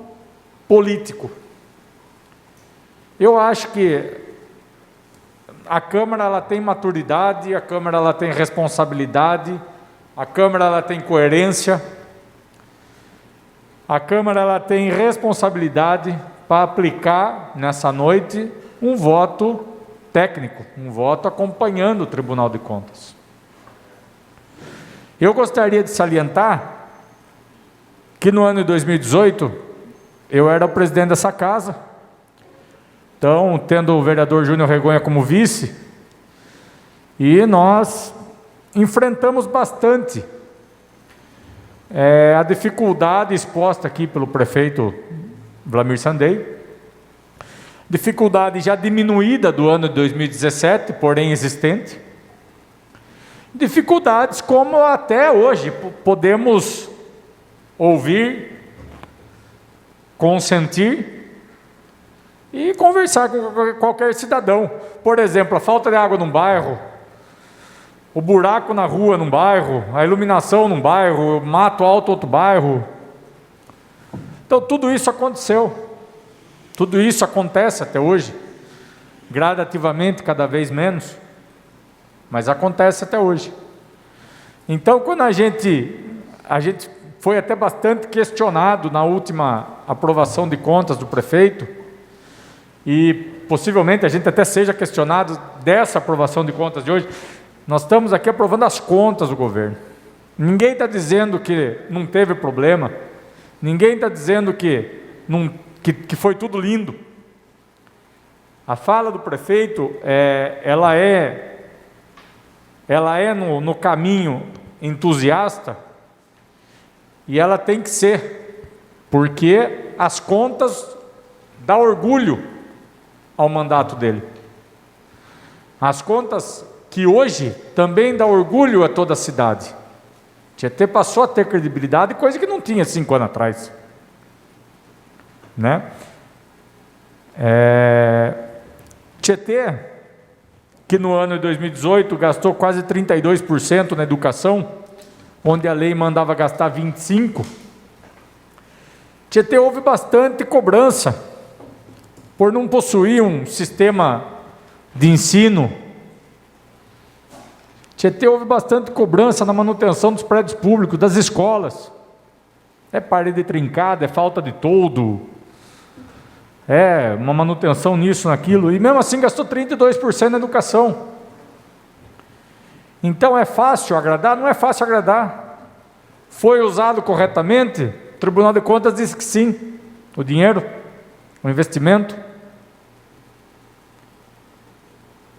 [SPEAKER 3] político. Eu acho que a Câmara ela tem maturidade, a Câmara ela tem responsabilidade, a Câmara ela tem coerência, a Câmara ela tem responsabilidade para aplicar nessa noite um voto técnico, um voto acompanhando o Tribunal de Contas. Eu gostaria de salientar que no ano de 2018 eu era o presidente dessa casa, então tendo o vereador Júnior Regonha como vice, e nós enfrentamos bastante a dificuldade exposta aqui pelo prefeito Vlamir Sandei, dificuldade já diminuída do ano de 2017, porém existente, dificuldades como até hoje podemos ouvir, consentir e conversar com qualquer cidadão. Por exemplo, a falta de água num bairro, o buraco na rua num bairro, a iluminação num bairro, o mato alto outro bairro. Então tudo isso aconteceu, tudo isso acontece até hoje, gradativamente cada vez menos, mas acontece até hoje. Então quando a gente foi até bastante questionado na última aprovação de contas do prefeito, e possivelmente a gente até seja questionado dessa aprovação de contas de hoje. Nós estamos aqui aprovando as contas do governo. Ninguém está dizendo que não teve problema, ninguém está dizendo que foi tudo lindo. A fala do prefeito, ela é no caminho entusiasta, e ela tem que ser, porque as contas dão orgulho ao mandato dele. As contas que hoje também dá orgulho a toda a cidade. Tietê passou a ter credibilidade, coisa que não tinha 5 anos atrás, né? Tietê, que no ano de 2018 gastou quase 32% na educação, onde a lei mandava gastar 25%. Tietê, houve bastante cobrança por não possuir um sistema de ensino. Tietê, houve bastante cobrança na manutenção dos prédios públicos, das escolas. É parede trincada, é falta de toldo, é uma manutenção nisso, naquilo, e mesmo assim gastou 32% na educação. Então é fácil agradar? Não é fácil agradar. Foi usado corretamente? O Tribunal de Contas disse que sim, o dinheiro, o investimento.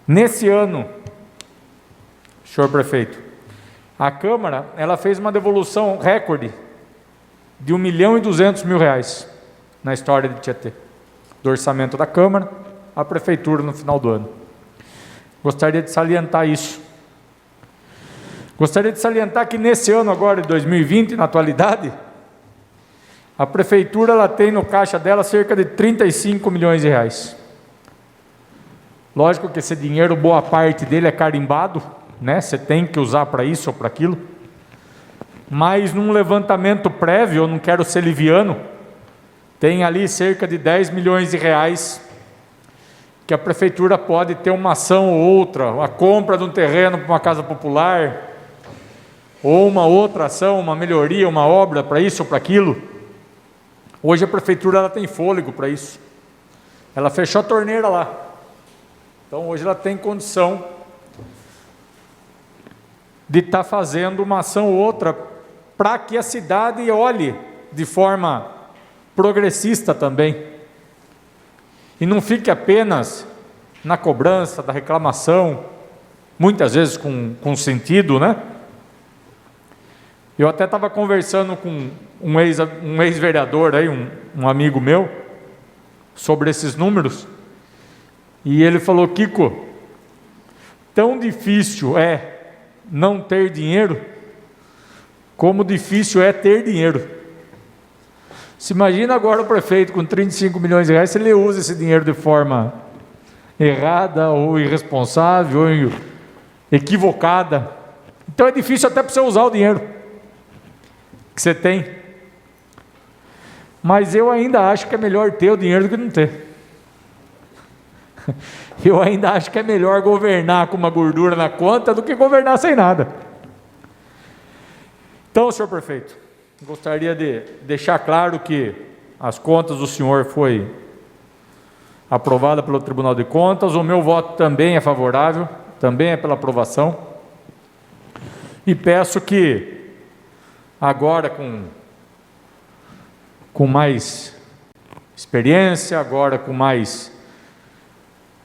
[SPEAKER 3] Nesse ano, senhor prefeito, a Câmara ela fez uma devolução recorde de R$1.200.000 na história de Tietê, do orçamento da Câmara à Prefeitura no final do ano. Gostaria de salientar isso. Gostaria de salientar que nesse ano agora de 2020, na atualidade, a Prefeitura ela tem no caixa dela cerca de R$35 milhões. Lógico que esse dinheiro, boa parte dele é carimbado, né? Você tem que usar para isso ou para aquilo, mas num levantamento prévio, eu não quero ser liviano, tem ali cerca de R$10 milhões que a Prefeitura pode ter uma ação ou outra, a compra de um terreno para uma casa popular, ou uma outra ação, uma melhoria, uma obra para isso ou para aquilo. Hoje a Prefeitura ela tem fôlego para isso, ela fechou a torneira lá. Então hoje ela tem condição de estar fazendo uma ação ou outra para que a cidade olhe de forma progressista também. E não fique apenas na cobrança, da reclamação, muitas vezes com sentido, né? Eu até estava conversando com um ex-vereador aí, um amigo meu, sobre esses números, e ele falou: Kiko, tão difícil é não ter dinheiro, como difícil é ter dinheiro. Se imagina agora o prefeito com R$35 milhões, se ele usa esse dinheiro de forma errada, ou irresponsável, ou equivocada. Então é difícil até para você usar o dinheiro que você tem. Mas eu ainda acho que é melhor ter o dinheiro do que não ter. Eu ainda acho que é melhor governar com uma gordura na conta do que governar sem nada. Então, senhor prefeito, gostaria de deixar claro que as contas do senhor foi aprovada pelo Tribunal de Contas, o meu voto também é favorável, também é pela aprovação, e peço que agora com mais experiência, agora com mais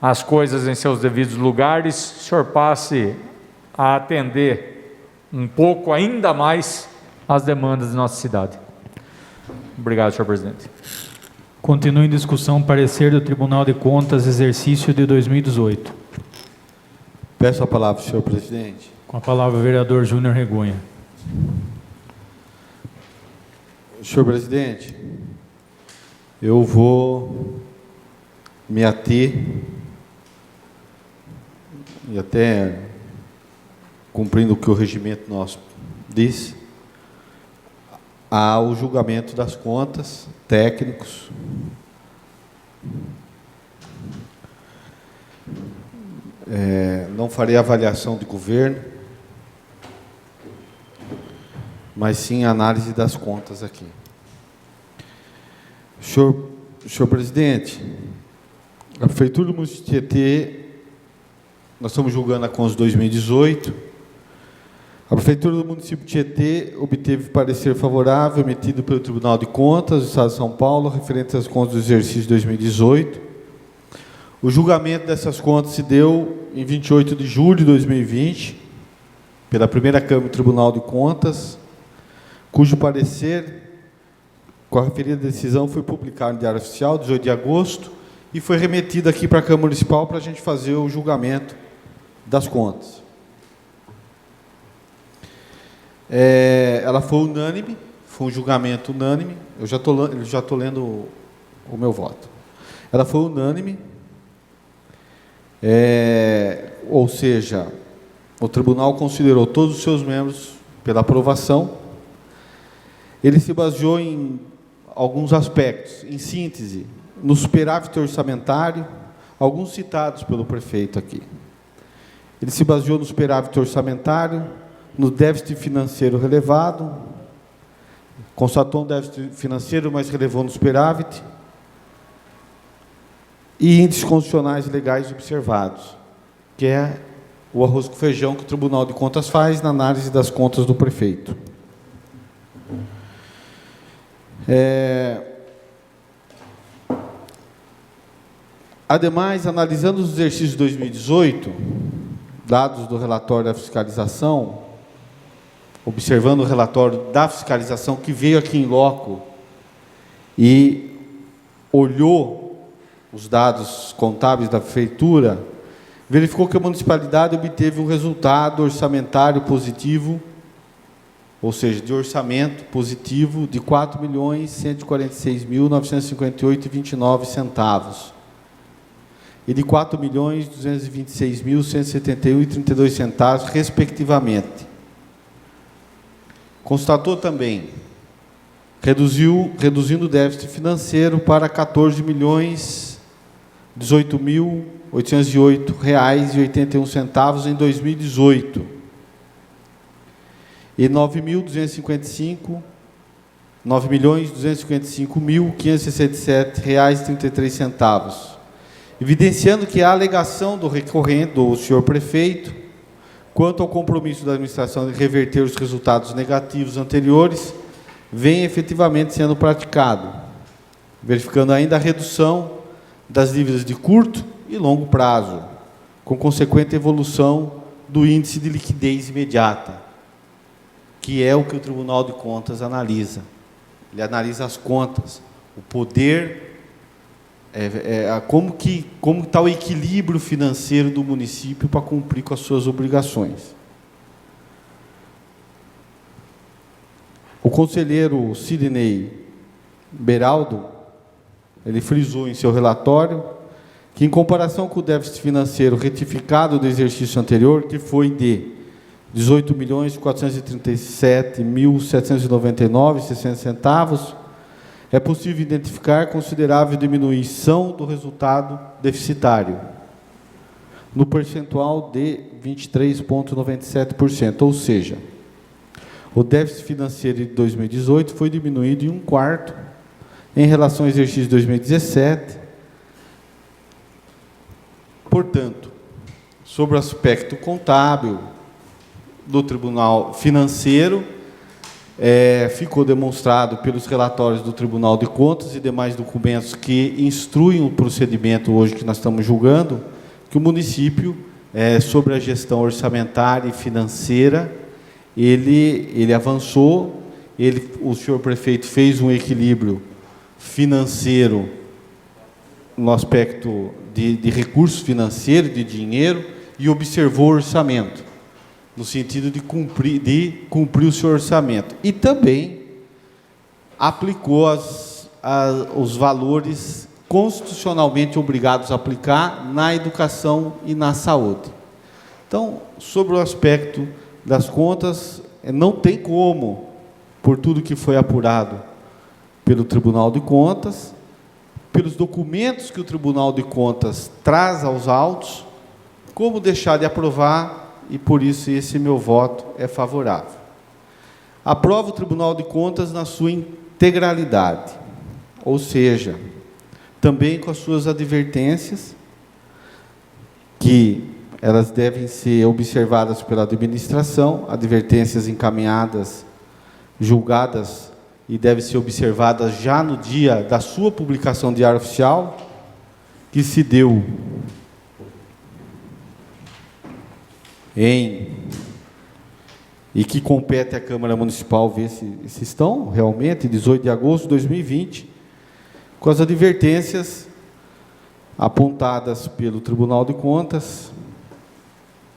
[SPEAKER 3] as coisas em seus devidos lugares, o senhor passe a atender um pouco ainda mais as demandas de nossa cidade. Obrigado, senhor presidente.
[SPEAKER 1] Continua em discussão parecer do Tribunal de Contas, exercício de 2018.
[SPEAKER 8] Peço a palavra, senhor presidente.
[SPEAKER 1] Com a palavra o vereador Júnior Regunha.
[SPEAKER 8] Senhor presidente, eu vou me ater, e até cumprindo o que o regimento nosso diz, ao julgamento das contas, técnicos. Não farei avaliação de governo, mas sim análise das contas aqui. Senhor presidente, a Prefeitura do município de Tietê, nós estamos julgando a contas de 2018. A Prefeitura do município de Tietê obteve parecer favorável emitido pelo Tribunal de Contas do Estado de São Paulo, referente às contas do exercício de 2018. O julgamento dessas contas se deu em 28 de julho de 2020, pela primeira Câmara do Tribunal de Contas, cujo parecer, com a referida decisão, foi publicado no Diário Oficial, 18 de agosto, e foi remetido aqui para a Câmara Municipal para a gente fazer o julgamento das contas. Ela foi unânime, foi um julgamento unânime. Eu já estou lendo o meu voto. Ela foi unânime, ou seja, o tribunal considerou todos os seus membros pela aprovação. Ele se baseou em alguns aspectos, em síntese, no superávit orçamentário, alguns citados pelo prefeito aqui. Ele se baseou no superávit orçamentário, no déficit financeiro relevado, constatou um déficit financeiro, mas relevou no superávit, e índices constitucionais legais observados, que é o arroz com feijão que o Tribunal de Contas faz na análise das contas do prefeito. Ademais, analisando os exercícios de 2018, dados do relatório da fiscalização, observando o relatório da fiscalização que veio aqui em loco e olhou os dados contábeis da prefeitura, verificou que a municipalidade obteve um resultado orçamentário positivo, ou seja, de orçamento positivo de R$ 4.146.958,29 e de R$ 4.226.171,32, respectivamente. Constatou também, reduzindo o déficit financeiro para R$ 14.018.808,81 em 2018 e R$ 9.255.567,33, evidenciando que a alegação do recorrente, do senhor prefeito, quanto ao compromisso da administração de reverter os resultados negativos anteriores, vem efetivamente sendo praticado, verificando ainda a redução das dívidas de curto e longo prazo, com consequente evolução do índice de liquidez imediata, que é o que o Tribunal de Contas analisa. Ele analisa as contas, o poder, como está o equilíbrio financeiro do município para cumprir com as suas obrigações. O conselheiro Sidney Beraldo, ele frisou em seu relatório que, em comparação com o déficit financeiro retificado do exercício anterior, que foi de R$ 18.437.799,60, é possível identificar considerável diminuição do resultado deficitário, no percentual de 23,97%, ou seja, o déficit financeiro de 2018 foi diminuído em 1/4 em relação ao exercício de 2017. Portanto, sobre o aspecto contábil do Tribunal Financeiro, ficou demonstrado pelos relatórios do Tribunal de Contas e demais documentos que instruem o procedimento hoje que nós estamos julgando, que o município, sobre a gestão orçamentária e financeira, ele avançou, o senhor prefeito fez um equilíbrio financeiro no aspecto de recursos financeiros, de dinheiro, e observou o orçamento, no sentido de cumprir o seu orçamento. E também aplicou os valores constitucionalmente obrigados a aplicar na educação e na saúde. Então, sobre o aspecto das contas, não tem como, por tudo que foi apurado pelo Tribunal de Contas, pelos documentos que o Tribunal de Contas traz aos autos, como deixar de aprovar, e por isso esse meu voto é favorável. Aprova o Tribunal de Contas na sua integralidade, ou seja, também com as suas advertências, que elas devem ser observadas pela administração, advertências encaminhadas, julgadas, e devem ser observadas já no dia da sua publicação de Diário Oficial, que se deu e que compete à Câmara Municipal ver se estão realmente, 18 de agosto de 2020, com as advertências apontadas pelo Tribunal de Contas,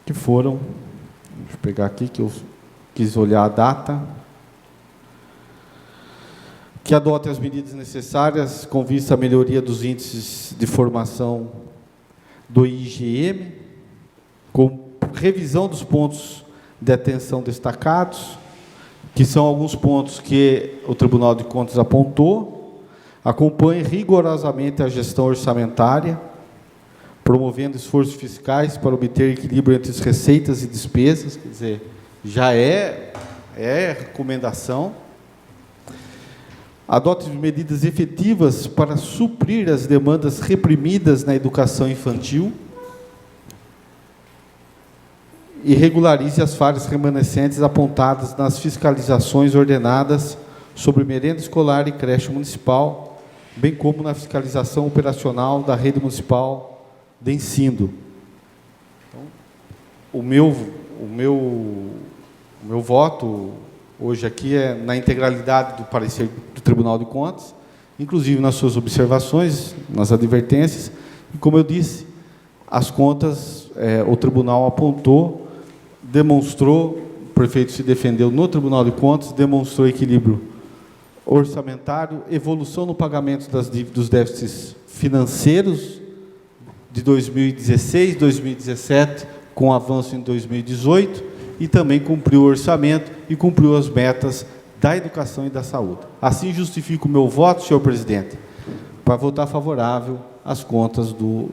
[SPEAKER 8] que foram, deixa eu pegar aqui, que eu quis olhar a data, que adote as medidas necessárias com vista à melhoria dos índices de formação do IGM, com revisão dos pontos de atenção destacados, que são alguns pontos que o Tribunal de Contas apontou, acompanhe rigorosamente a gestão orçamentária, promovendo esforços fiscais para obter equilíbrio entre as receitas e despesas, quer dizer, já é recomendação. Adote medidas efetivas para suprir as demandas reprimidas na educação infantil e regularize as falhas remanescentes apontadas nas fiscalizações ordenadas sobre merenda escolar e creche municipal, bem como na fiscalização operacional da rede municipal de ensino. Então, o meu voto hoje aqui é na integralidade do parecer do Tribunal de Contas, inclusive nas suas observações, nas advertências, e como eu disse, as contas, o Tribunal apontou, demonstrou, o prefeito se defendeu no Tribunal de Contas, demonstrou equilíbrio orçamentário, evolução no pagamento dos déficits financeiros de 2016, 2017, com avanço em 2018, e também cumpriu o orçamento e cumpriu as metas da educação e da saúde. Assim justifico o meu voto, senhor presidente, para votar favorável às contas do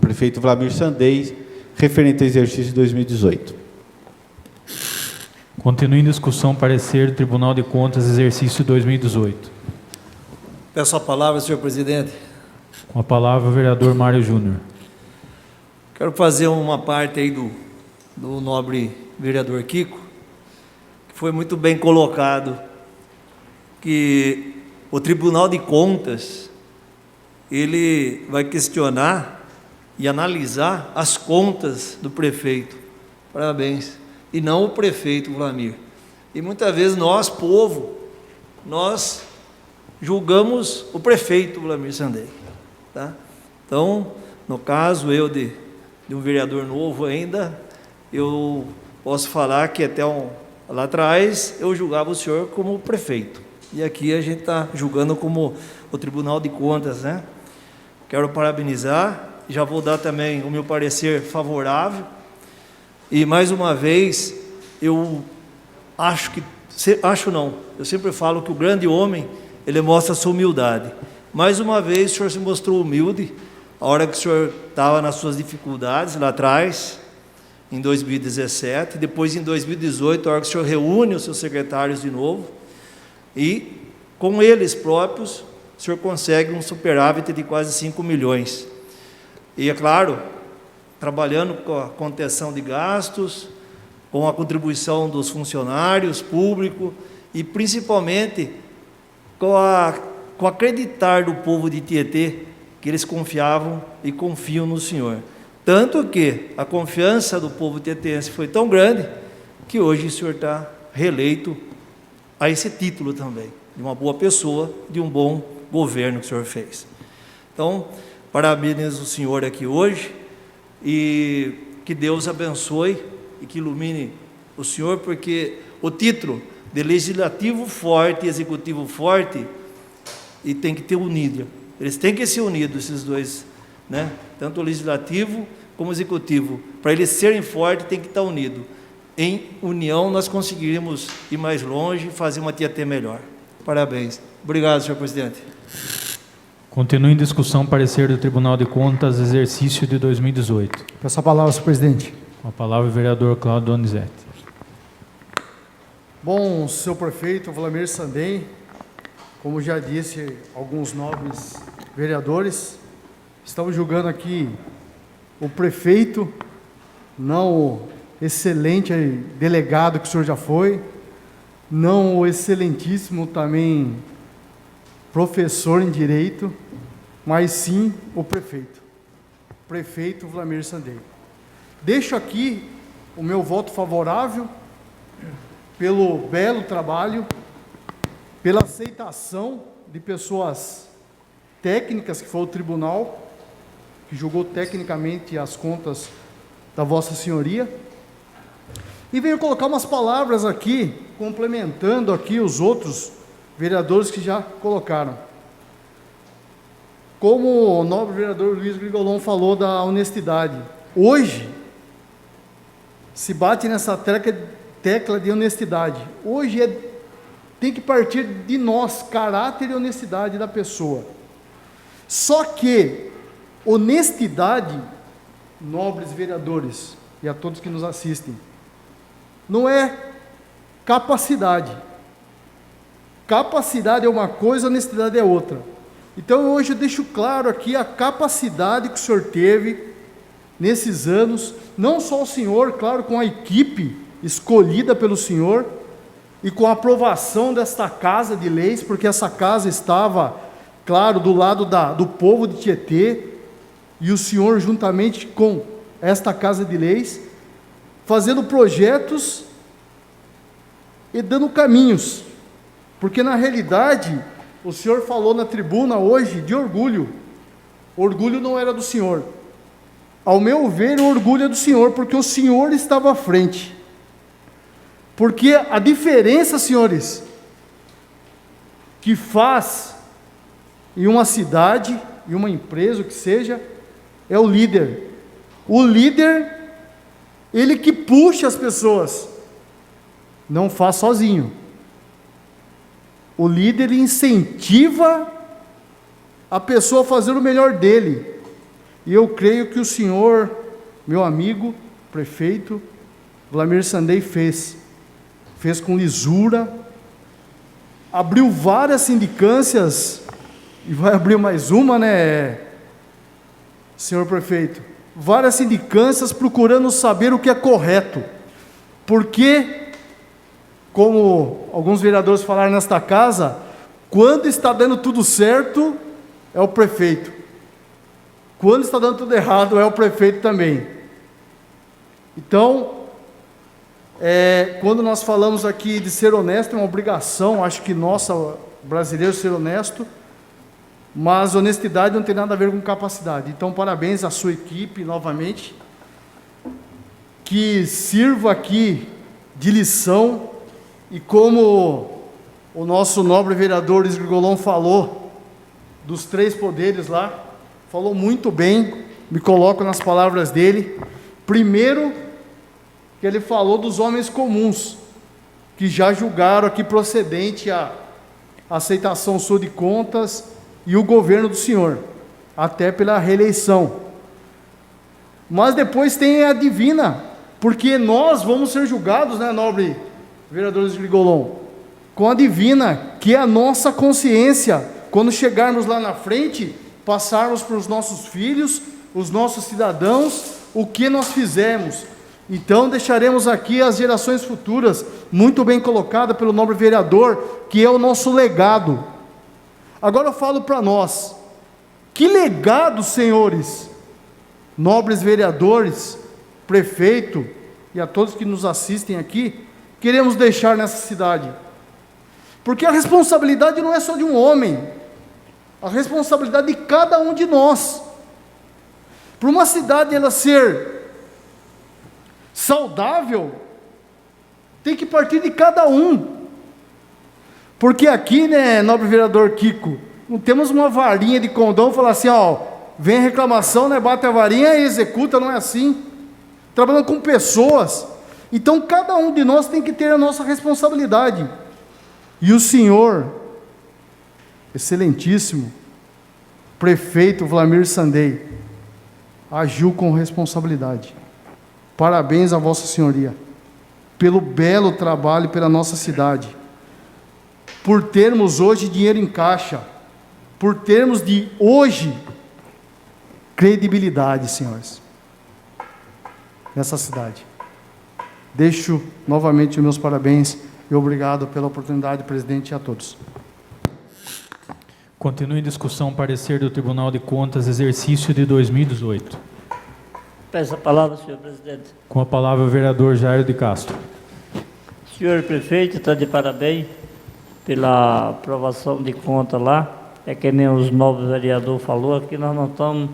[SPEAKER 8] prefeito Wlamir Sandez, referente ao exercício de 2018.
[SPEAKER 1] Continue em discussão, parecer, Tribunal de Contas, exercício 2018.
[SPEAKER 4] Peço a palavra, senhor presidente.
[SPEAKER 1] Com a palavra, o vereador Mário Júnior.
[SPEAKER 4] Quero fazer uma parte aí do nobre vereador Kiko, que foi muito bem colocado, que o Tribunal de Contas, ele vai questionar e analisar as contas do prefeito. Parabéns. E não o prefeito Wlamir. E muitas vezes nós, povo, nós julgamos o prefeito Wlamir Sandez, tá? Então, no caso, eu de um vereador novo ainda, eu posso falar que até lá atrás eu julgava o senhor como prefeito. E aqui a gente está julgando como o Tribunal de Contas, né? Quero parabenizar, já vou dar também o meu parecer favorável. E mais uma vez, eu acho que Acho não, eu sempre falo que o grande homem, ele mostra a sua humildade. Mais uma vez, o senhor se mostrou humilde, a hora que o senhor estava nas suas dificuldades, lá atrás, em 2017, depois em 2018, a hora que o senhor reúne os seus secretários de novo, e com eles próprios, o senhor consegue um superávit de quase 5 milhões. E é claro, trabalhando com a contenção de gastos, com a contribuição dos funcionários públicos e principalmente com acreditar do povo de Tietê que eles confiavam e confiam no senhor. Tanto que a confiança do povo tietense foi tão grande que hoje o senhor está reeleito a esse título também, de uma boa pessoa, de um bom governo que o senhor fez. Então, parabenizo o senhor aqui hoje e que Deus abençoe e que ilumine o senhor, porque o título de legislativo forte e executivo forte, e tem que ter unido, eles têm que ser unidos, esses dois, né? Tanto o legislativo como o executivo, para eles serem fortes, tem que estar unido. Em união nós conseguiremos ir mais longe e fazer uma Tietê melhor. Parabéns. Obrigado, senhor presidente.
[SPEAKER 1] Continua em discussão parecer do Tribunal de Contas, exercício de 2018.
[SPEAKER 7] Peço a palavra, senhor presidente.
[SPEAKER 1] Com a palavra o vereador Cláudio Donizete.
[SPEAKER 7] Bom, senhor prefeito Vlamir Sandem, como já disse alguns nobres vereadores, estamos julgando aqui o prefeito, não o excelente delegado que o senhor já foi, não o excelentíssimo também professor em direito, mas sim o prefeito Vlamir Sandem. Deixo aqui o meu voto favorável pelo belo trabalho, pela aceitação de pessoas técnicas, que foi o tribunal, que julgou tecnicamente as contas da Vossa Senhoria. E venho colocar umas palavras aqui, complementando aqui os outros vereadores que já colocaram. Como o nobre vereador Luiz Grigolon falou da honestidade, hoje se bate nessa tecla de honestidade. Hoje tem que partir de nós, caráter e honestidade da pessoa. Só que honestidade, nobres vereadores e a todos que nos assistem, não é capacidade. Capacidade é uma coisa, honestidade é outra. Então hoje eu deixo claro aqui a capacidade que o senhor teve nesses anos, não só o senhor, claro, com a equipe escolhida pelo senhor e com a aprovação desta casa de leis, porque essa casa estava, claro, do lado do povo de Tietê, e o senhor juntamente com esta casa de leis, fazendo projetos e dando caminhos, porque na realidade, o senhor falou na tribuna hoje de orgulho. Orgulho não era do senhor. Ao meu ver, o orgulho é do senhor, porque o senhor estava à frente. Porque a diferença, senhores, que faz em uma cidade, em uma empresa, o que seja, é o líder. O líder, ele que puxa as pessoas, não faz sozinho. O líder incentiva a pessoa a fazer o melhor dele. E eu creio que o senhor, meu amigo, prefeito, Vlamir Sandem fez com lisura, abriu várias sindicâncias, e vai abrir mais uma, né, senhor prefeito? Várias sindicâncias procurando saber o que é correto, porque, como alguns vereadores falaram nesta casa, quando está dando tudo certo, é o prefeito. Quando está dando tudo errado, é o prefeito também. Então, quando nós falamos aqui de ser honesto, é uma obrigação, acho que nossa, brasileiro, ser honesto, mas honestidade não tem nada a ver com capacidade. Então, parabéns à sua equipe, novamente, que sirva aqui de lição, e como o nosso nobre vereador Luiz Grigolon falou, dos 3 poderes lá, falou muito bem, me coloco nas palavras dele. Primeiro, que ele falou dos homens comuns, que já julgaram aqui procedente a aceitação sua de contas e o governo do senhor, até pela reeleição. Mas depois tem a divina, porque nós vamos ser julgados, né, nobre vereador Grigolon, com a divina, que é a nossa consciência, quando chegarmos lá na frente, passarmos para os nossos filhos, os nossos cidadãos, o que nós fizemos. Então deixaremos aqui as gerações futuras, muito bem colocada pelo nobre vereador, que é o nosso legado. Agora eu falo para nós, que legado, senhores, nobres vereadores, prefeito e a todos que nos assistem aqui, queremos deixar nessa cidade? Porque a responsabilidade não é só de um homem, a responsabilidade de cada um de nós. Para uma cidade ela ser saudável, tem que partir de cada um. Porque aqui, né, nobre vereador Kiko, não temos uma varinha de condão, falar assim, ó, vem a reclamação, né, bate a varinha e executa, não é assim. Trabalhando com pessoas. Então cada um de nós tem que ter a nossa responsabilidade. E o senhor, excelentíssimo prefeito Vlamir Sandei, agiu com responsabilidade. Parabéns a Vossa Senhoria, pelo belo trabalho pela nossa cidade, por termos hoje dinheiro em caixa, por termos de hoje credibilidade, senhores, nessa cidade. Deixo novamente os meus parabéns e obrigado pela oportunidade, presidente, e a todos.
[SPEAKER 1] Continue em discussão parecer do Tribunal de Contas, exercício de 2018.
[SPEAKER 6] Peço a palavra, senhor presidente.
[SPEAKER 1] Com a palavra o vereador Jairo de Castro.
[SPEAKER 6] Senhor prefeito, está de parabéns pela aprovação de conta lá. É que nem os novos vereadores falou, aqui nós não estamos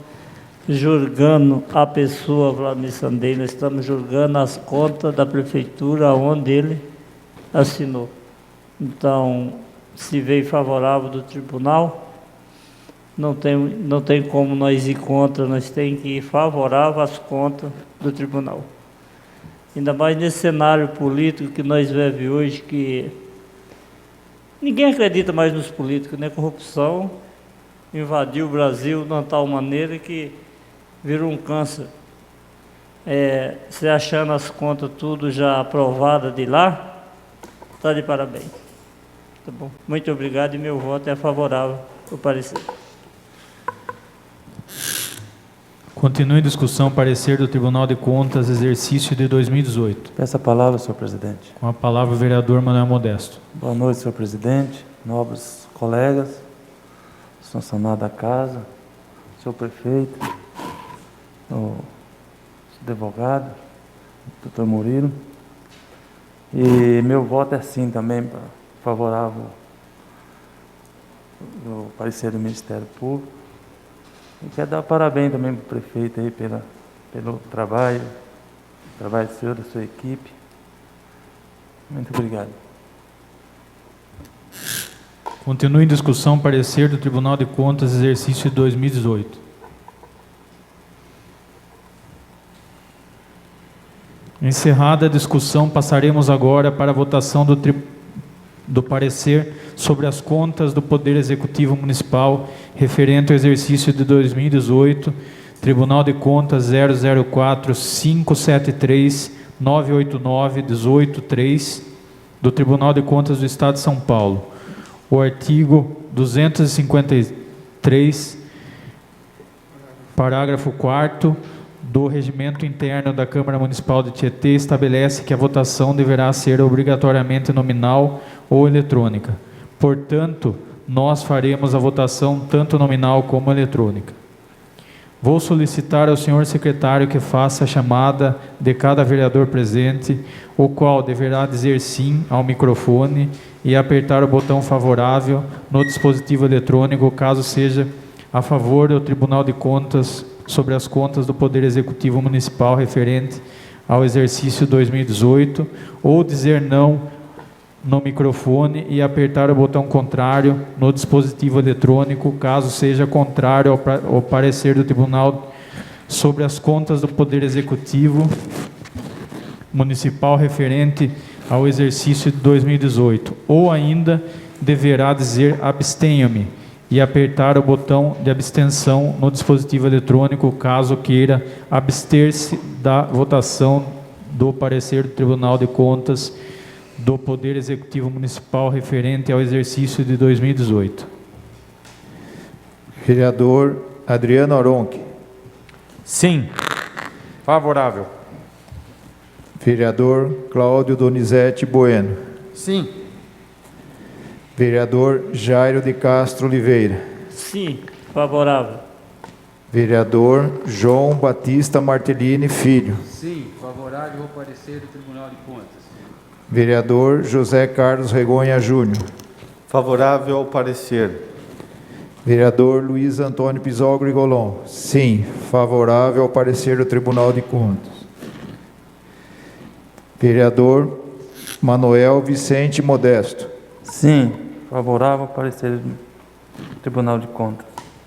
[SPEAKER 6] julgando a pessoa Vlamir Sandei, nós estamos julgando as contas da prefeitura onde ele assinou. Então, se veio favorável do tribunal, não tem como nós ir contra, nós temos que ir favorável às contas do tribunal. Ainda mais nesse cenário político que nós vivemos hoje, que ninguém acredita mais nos políticos, né? Corrupção invadiu o Brasil de uma tal maneira que virou um câncer. Você achando as contas tudo já aprovadas de lá, está de parabéns. Tá bom. Muito obrigado e meu voto é favorável ao parecer.
[SPEAKER 1] Continue em discussão parecer do Tribunal de Contas, exercício de 2018.
[SPEAKER 10] Peço a palavra, senhor presidente.
[SPEAKER 1] Com a palavra o vereador Manuel Modesto.
[SPEAKER 10] Boa noite, senhor presidente, nobres colegas, funcionários da casa, senhor prefeito, o advogado, doutor Murilo. E meu voto é sim também, favorável ao parecer do Ministério Público. E quero dar parabéns também para o prefeito aí pelo trabalho seu, da sua equipe. Muito obrigado.
[SPEAKER 1] Continue em discussão parecer do Tribunal de Contas, exercício de 2018. Encerrada a discussão, passaremos agora para a votação do parecer sobre as contas do Poder Executivo Municipal referente ao exercício de 2018, Tribunal de Contas 004-573-989-18-3 do Tribunal de Contas do Estado de São Paulo. O artigo 253, parágrafo 4º do Regimento Interno da Câmara Municipal de Tietê estabelece que a votação deverá ser obrigatoriamente nominal ou eletrônica. Portanto, nós faremos a votação tanto nominal como eletrônica. Vou solicitar ao senhor secretário que faça a chamada de cada vereador presente, o qual deverá dizer sim ao microfone e apertar o botão favorável no dispositivo eletrônico, caso seja a favor do Tribunal de Contas sobre as contas do Poder Executivo Municipal referente ao exercício 2018, ou dizer não no microfone e apertar o botão contrário no dispositivo eletrônico, caso seja contrário ao parecer do Tribunal sobre as contas do Poder Executivo Municipal referente ao exercício de 2018, ou ainda deverá dizer abstenho-me e apertar o botão de abstenção no dispositivo eletrônico, caso queira abster-se da votação do parecer do Tribunal de Contas do Poder Executivo Municipal referente ao exercício de 2018.
[SPEAKER 2] Vereador Adriano Aronchi.
[SPEAKER 3] Sim. Favorável.
[SPEAKER 2] Vereador Cláudio Donizete Bueno.
[SPEAKER 7] Sim.
[SPEAKER 2] Vereador Jairo de Castro Oliveira.
[SPEAKER 6] Sim, favorável.
[SPEAKER 2] Vereador João Batista Martellini Filho.
[SPEAKER 5] Sim, favorável ao parecer do Tribunal de Contas.
[SPEAKER 2] Vereador José Carlos Regonha Júnior.
[SPEAKER 8] Favorável ao parecer.
[SPEAKER 2] Vereador Luiz Antônio Pizol Grigolon. Sim, favorável ao parecer do Tribunal de Contas. Vereador Manuel Vicente Modesto.
[SPEAKER 10] Sim, favorável ao parecer do Tribunal de Contas.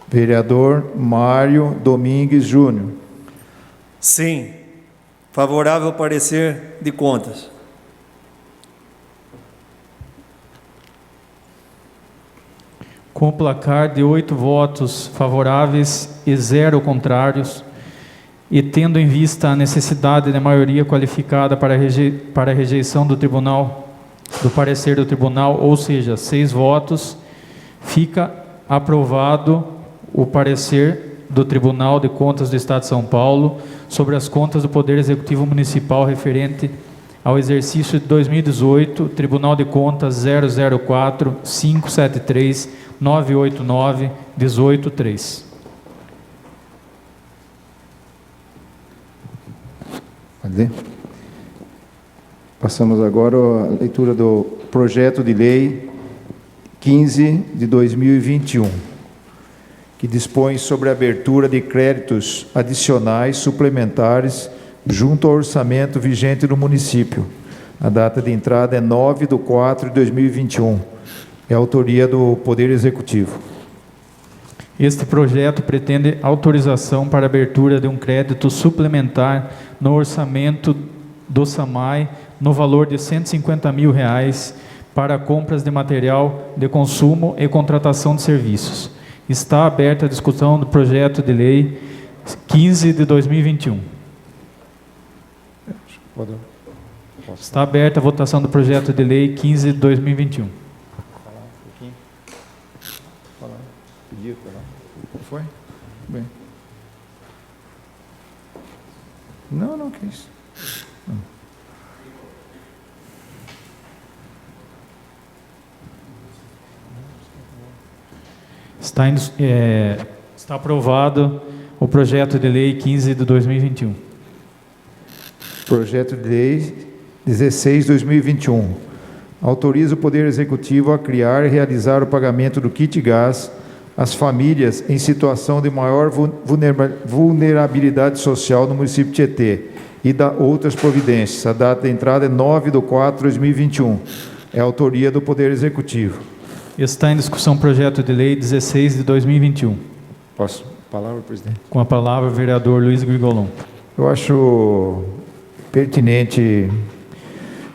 [SPEAKER 2] Vereador Mário Domingues Júnior.
[SPEAKER 4] Sim. Favorável ao parecer de contas.
[SPEAKER 1] Com o placar de 8 votos favoráveis e 0 contrários, e tendo em vista a necessidade de maioria qualificada para a rejeição do parecer do tribunal, ou seja, 6 votos, fica aprovado o parecer do Tribunal de Contas do Estado de São Paulo sobre as contas do Poder Executivo Municipal referente ao exercício de 2018, Tribunal de Contas 004 573 989 183.
[SPEAKER 2] Pode ler? Passamos agora à leitura do projeto de lei 15 de 2021, que dispõe sobre a abertura de créditos adicionais suplementares junto ao orçamento vigente do município. A data de entrada é 9/4/2021. É autoria do Poder Executivo.
[SPEAKER 1] Este projeto pretende autorização para abertura de um crédito suplementar no orçamento do SAMAI no valor de R$ 150 mil para compras de material de consumo e contratação de serviços. Está aberta a discussão do projeto de lei 15 de 2021. Está aberta a votação do projeto de lei 15 de 2021.
[SPEAKER 2] Foi? Bem. Não, que isso.
[SPEAKER 1] Está aprovado o projeto de lei 15 de 2021.
[SPEAKER 2] Projeto de lei 16/2021. Autoriza o Poder Executivo a criar e realizar o pagamento do kit gás às famílias em situação de maior vulnerabilidade social no município de Tietê e da outras providências. A data de entrada é 9/4/2021. É autoria do Poder Executivo.
[SPEAKER 1] Está em discussão o projeto de lei 16 de 2021.
[SPEAKER 2] Posso? Palavra, presidente.
[SPEAKER 1] Com a palavra, o vereador Luiz Grigolon.
[SPEAKER 2] Eu acho pertinente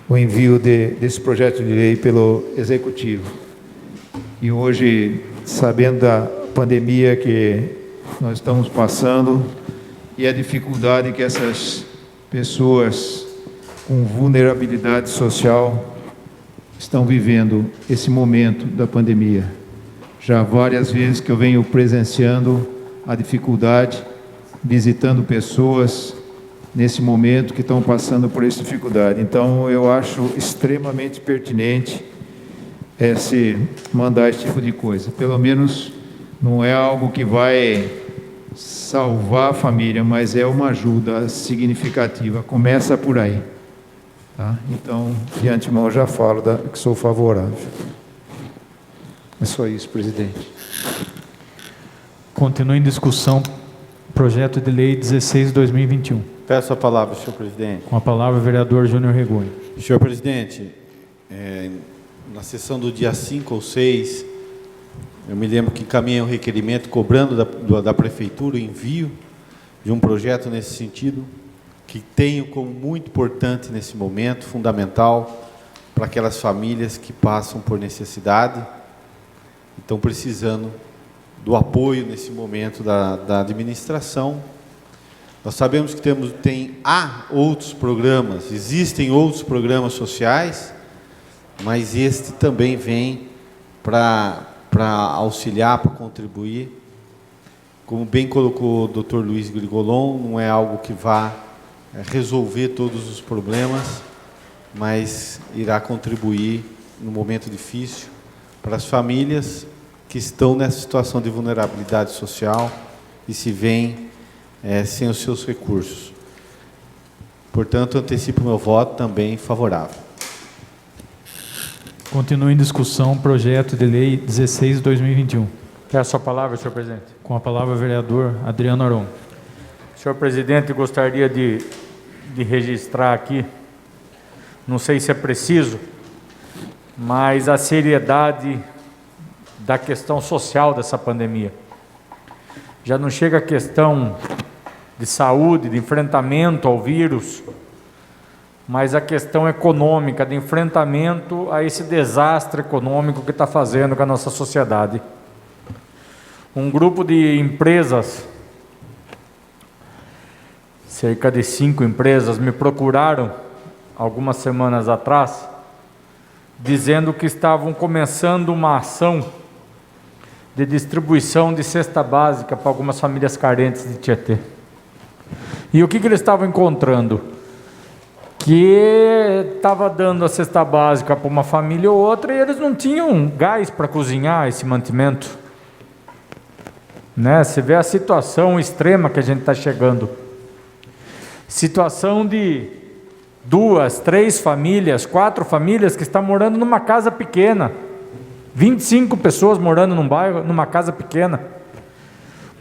[SPEAKER 2] o envio desse projeto de lei pelo Executivo. E hoje, sabendo da pandemia que nós estamos passando e a dificuldade que essas pessoas com vulnerabilidade social estão vivendo esse momento da pandemia. Já várias vezes que eu venho presenciando a dificuldade, visitando pessoas nesse momento que estão passando por essa dificuldade. Então, eu acho extremamente pertinente mandar esse tipo de coisa. Pelo menos não é algo que vai salvar a família, mas é uma ajuda significativa. Começa por aí. Tá? Então, de antemão, já falo que sou favorável. É só isso, presidente.
[SPEAKER 1] Continua em discussão o projeto de lei 16 de 2021.
[SPEAKER 8] Peço a palavra, senhor presidente.
[SPEAKER 1] Com a palavra, o vereador Júnior Regonha.
[SPEAKER 8] Senhor presidente, na sessão do dia 5 ou 6, eu me lembro que encaminhei um requerimento cobrando da prefeitura o envio de um projeto nesse sentido, que tenho como muito importante nesse momento, fundamental, para aquelas famílias que passam por necessidade e estão precisando do apoio nesse momento da administração. Nós sabemos que há outros programas, existem outros programas sociais, mas este também vem para auxiliar, para contribuir. Como bem colocou o Dr. Luiz Grigolon, não é algo que vá resolver todos os problemas, mas irá contribuir no momento difícil para as famílias que estão nessa situação de vulnerabilidade social e se veem sem os seus recursos. Portanto, antecipo meu voto também favorável.
[SPEAKER 1] Continua em discussão o projeto de lei 16/2021.
[SPEAKER 3] Peço a palavra, senhor presidente.
[SPEAKER 1] Com a palavra o vereador Adriano Aron.
[SPEAKER 3] Senhor presidente, gostaria de registrar aqui, não sei se é preciso, mas a seriedade da questão social dessa pandemia. Já não chega a questão de saúde, de enfrentamento ao vírus, mas a questão econômica, de enfrentamento a esse desastre econômico que está fazendo com a nossa sociedade. Um grupo de empresas, cerca de 5 empresas, me procuraram algumas semanas atrás, dizendo que estavam começando uma ação de distribuição de cesta básica para algumas famílias carentes de Tietê. E o que eles estavam encontrando? Que estava dando a cesta básica para uma família ou outra e eles não tinham gás para cozinhar esse mantimento. Né? Você vê a situação extrema que a gente está chegando. Situação de 2, 3 famílias, 4 famílias que estão morando numa casa pequena. 25 pessoas morando num bairro, numa casa pequena.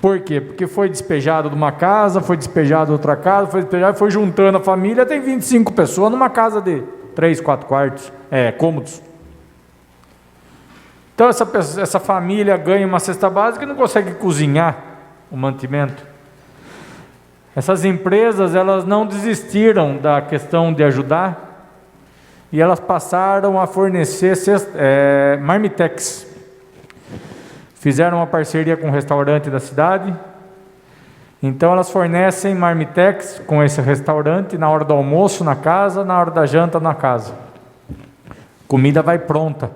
[SPEAKER 3] Por quê? Porque foi despejado de uma casa, foi despejado de outra casa, foi despejado, foi juntando a família, tem 25 pessoas numa casa de 3, 4 quartos, cômodos. Então essa família ganha uma cesta básica e não consegue cozinhar o mantimento. Essas empresas, elas não desistiram da questão de ajudar, e elas passaram a fornecer marmitex. Fizeram uma parceria com um restaurante da cidade, então elas fornecem marmitex com esse restaurante na hora do almoço na casa, na hora da janta na casa. Comida vai pronta.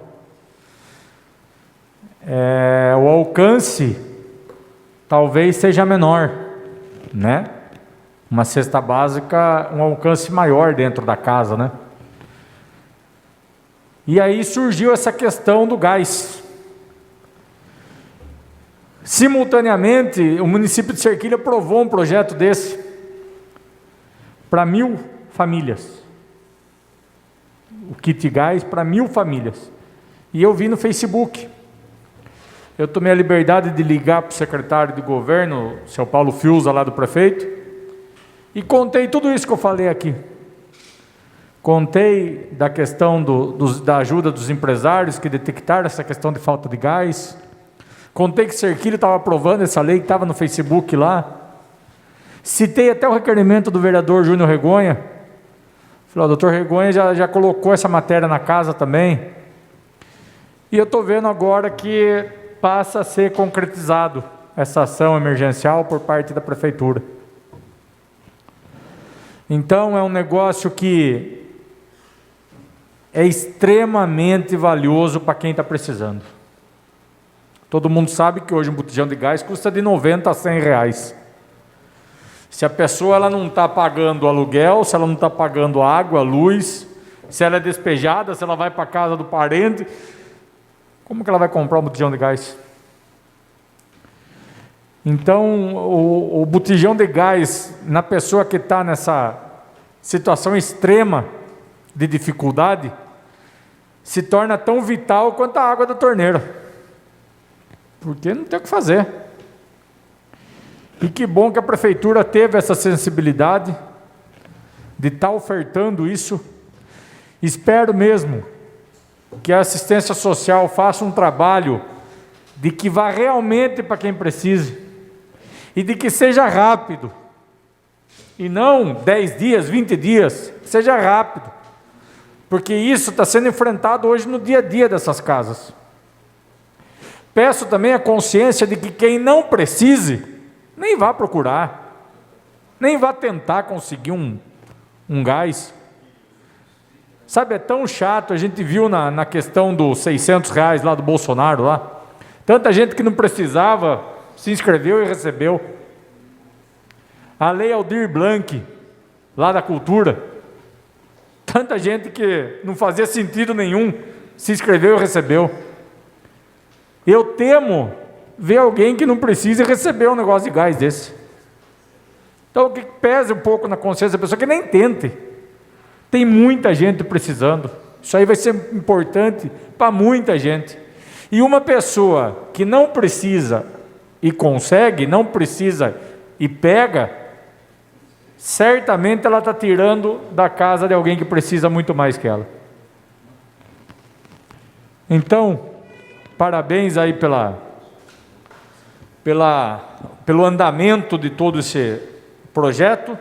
[SPEAKER 3] O alcance talvez seja menor, né? Uma cesta básica, um alcance maior dentro da casa, né? E aí surgiu essa questão do gás. Simultaneamente, o município de Serquilha aprovou um projeto desse para 1.000 famílias. O kit gás para 1.000 famílias. E eu vi no Facebook. Eu tomei a liberdade de ligar para o secretário de governo, o seu Paulo Fiuza, lá do prefeito, e contei tudo isso que eu falei aqui. Contei da questão da ajuda dos empresários que detectaram essa questão de falta de gás. Contei que Serquilha estava aprovando essa lei que estava no Facebook lá. Citei até o requerimento do vereador Júnior Regonha. Falei, o doutor Regonha já colocou essa matéria na casa também. E eu estou vendo agora que passa a ser concretizado essa ação emergencial por parte da prefeitura. Então é um negócio que é extremamente valioso para quem está precisando. Todo mundo sabe que hoje um botijão de gás custa de 90 a 100 reais. Se a pessoa ela não está pagando aluguel, se ela não está pagando água, luz, se ela é despejada, se ela vai para a casa do parente, como que ela vai comprar um botijão de gás? Então, o botijão de gás, na pessoa que está nessa situação extrema de dificuldade, se torna tão vital quanto a água da torneira. Porque não tem o que fazer. E que bom que a prefeitura teve essa sensibilidade de estar ofertando isso. Espero mesmo que a assistência social faça um trabalho de que vá realmente para quem precise e de que seja rápido. E não 10 dias, 20 dias, seja rápido. porque isso está sendo enfrentado hoje no dia a dia dessas casas. Peço também a consciência de que quem não precise, nem vá procurar, nem vá tentar conseguir um gás. Sabe, é tão chato, a gente viu na questão dos R$600 lá do Bolsonaro, lá, tanta gente que não precisava, se inscreveu e recebeu. A lei Aldir Blanc, lá da cultura, tanta gente que não fazia sentido nenhum, se inscreveu e recebeu. Eu temo ver alguém que não precisa e receber um negócio de gás desse. Então, que pese um pouco na consciência da pessoa, que nem tente. Tem muita gente precisando. Isso aí vai ser importante para muita gente. E uma pessoa que não precisa e consegue, não precisa e pega, certamente ela está tirando da casa de alguém que precisa muito mais que ela. Então, parabéns aí pelo andamento de todo esse projeto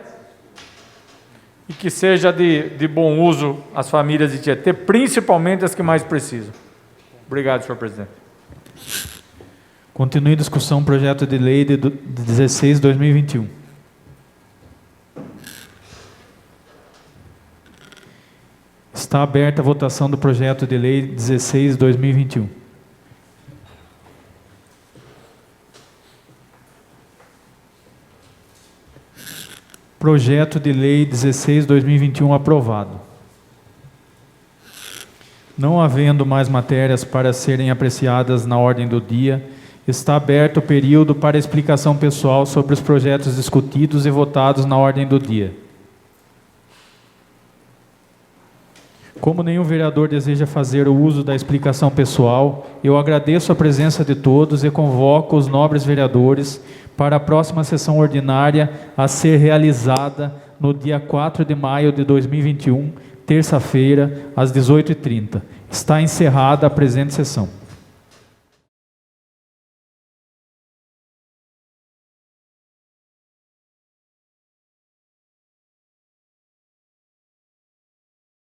[SPEAKER 3] e que seja de bom uso às famílias de Tietê, principalmente as que mais precisam. Obrigado, senhor presidente.
[SPEAKER 1] Continue a discussão, projeto de lei de 16/2021. Está aberta a votação do projeto de lei 16/2021. Projeto de lei 16/2021 aprovado. Não havendo mais matérias para serem apreciadas na ordem do dia, está aberto o período para explicação pessoal sobre os projetos discutidos e votados na ordem do dia. Como nenhum vereador deseja fazer o uso da explicação pessoal, eu agradeço a presença de todos e convoco os nobres vereadores para a próxima sessão ordinária a ser realizada no dia 4 de maio de 2021, terça-feira, às 18h30. Está encerrada a presente sessão.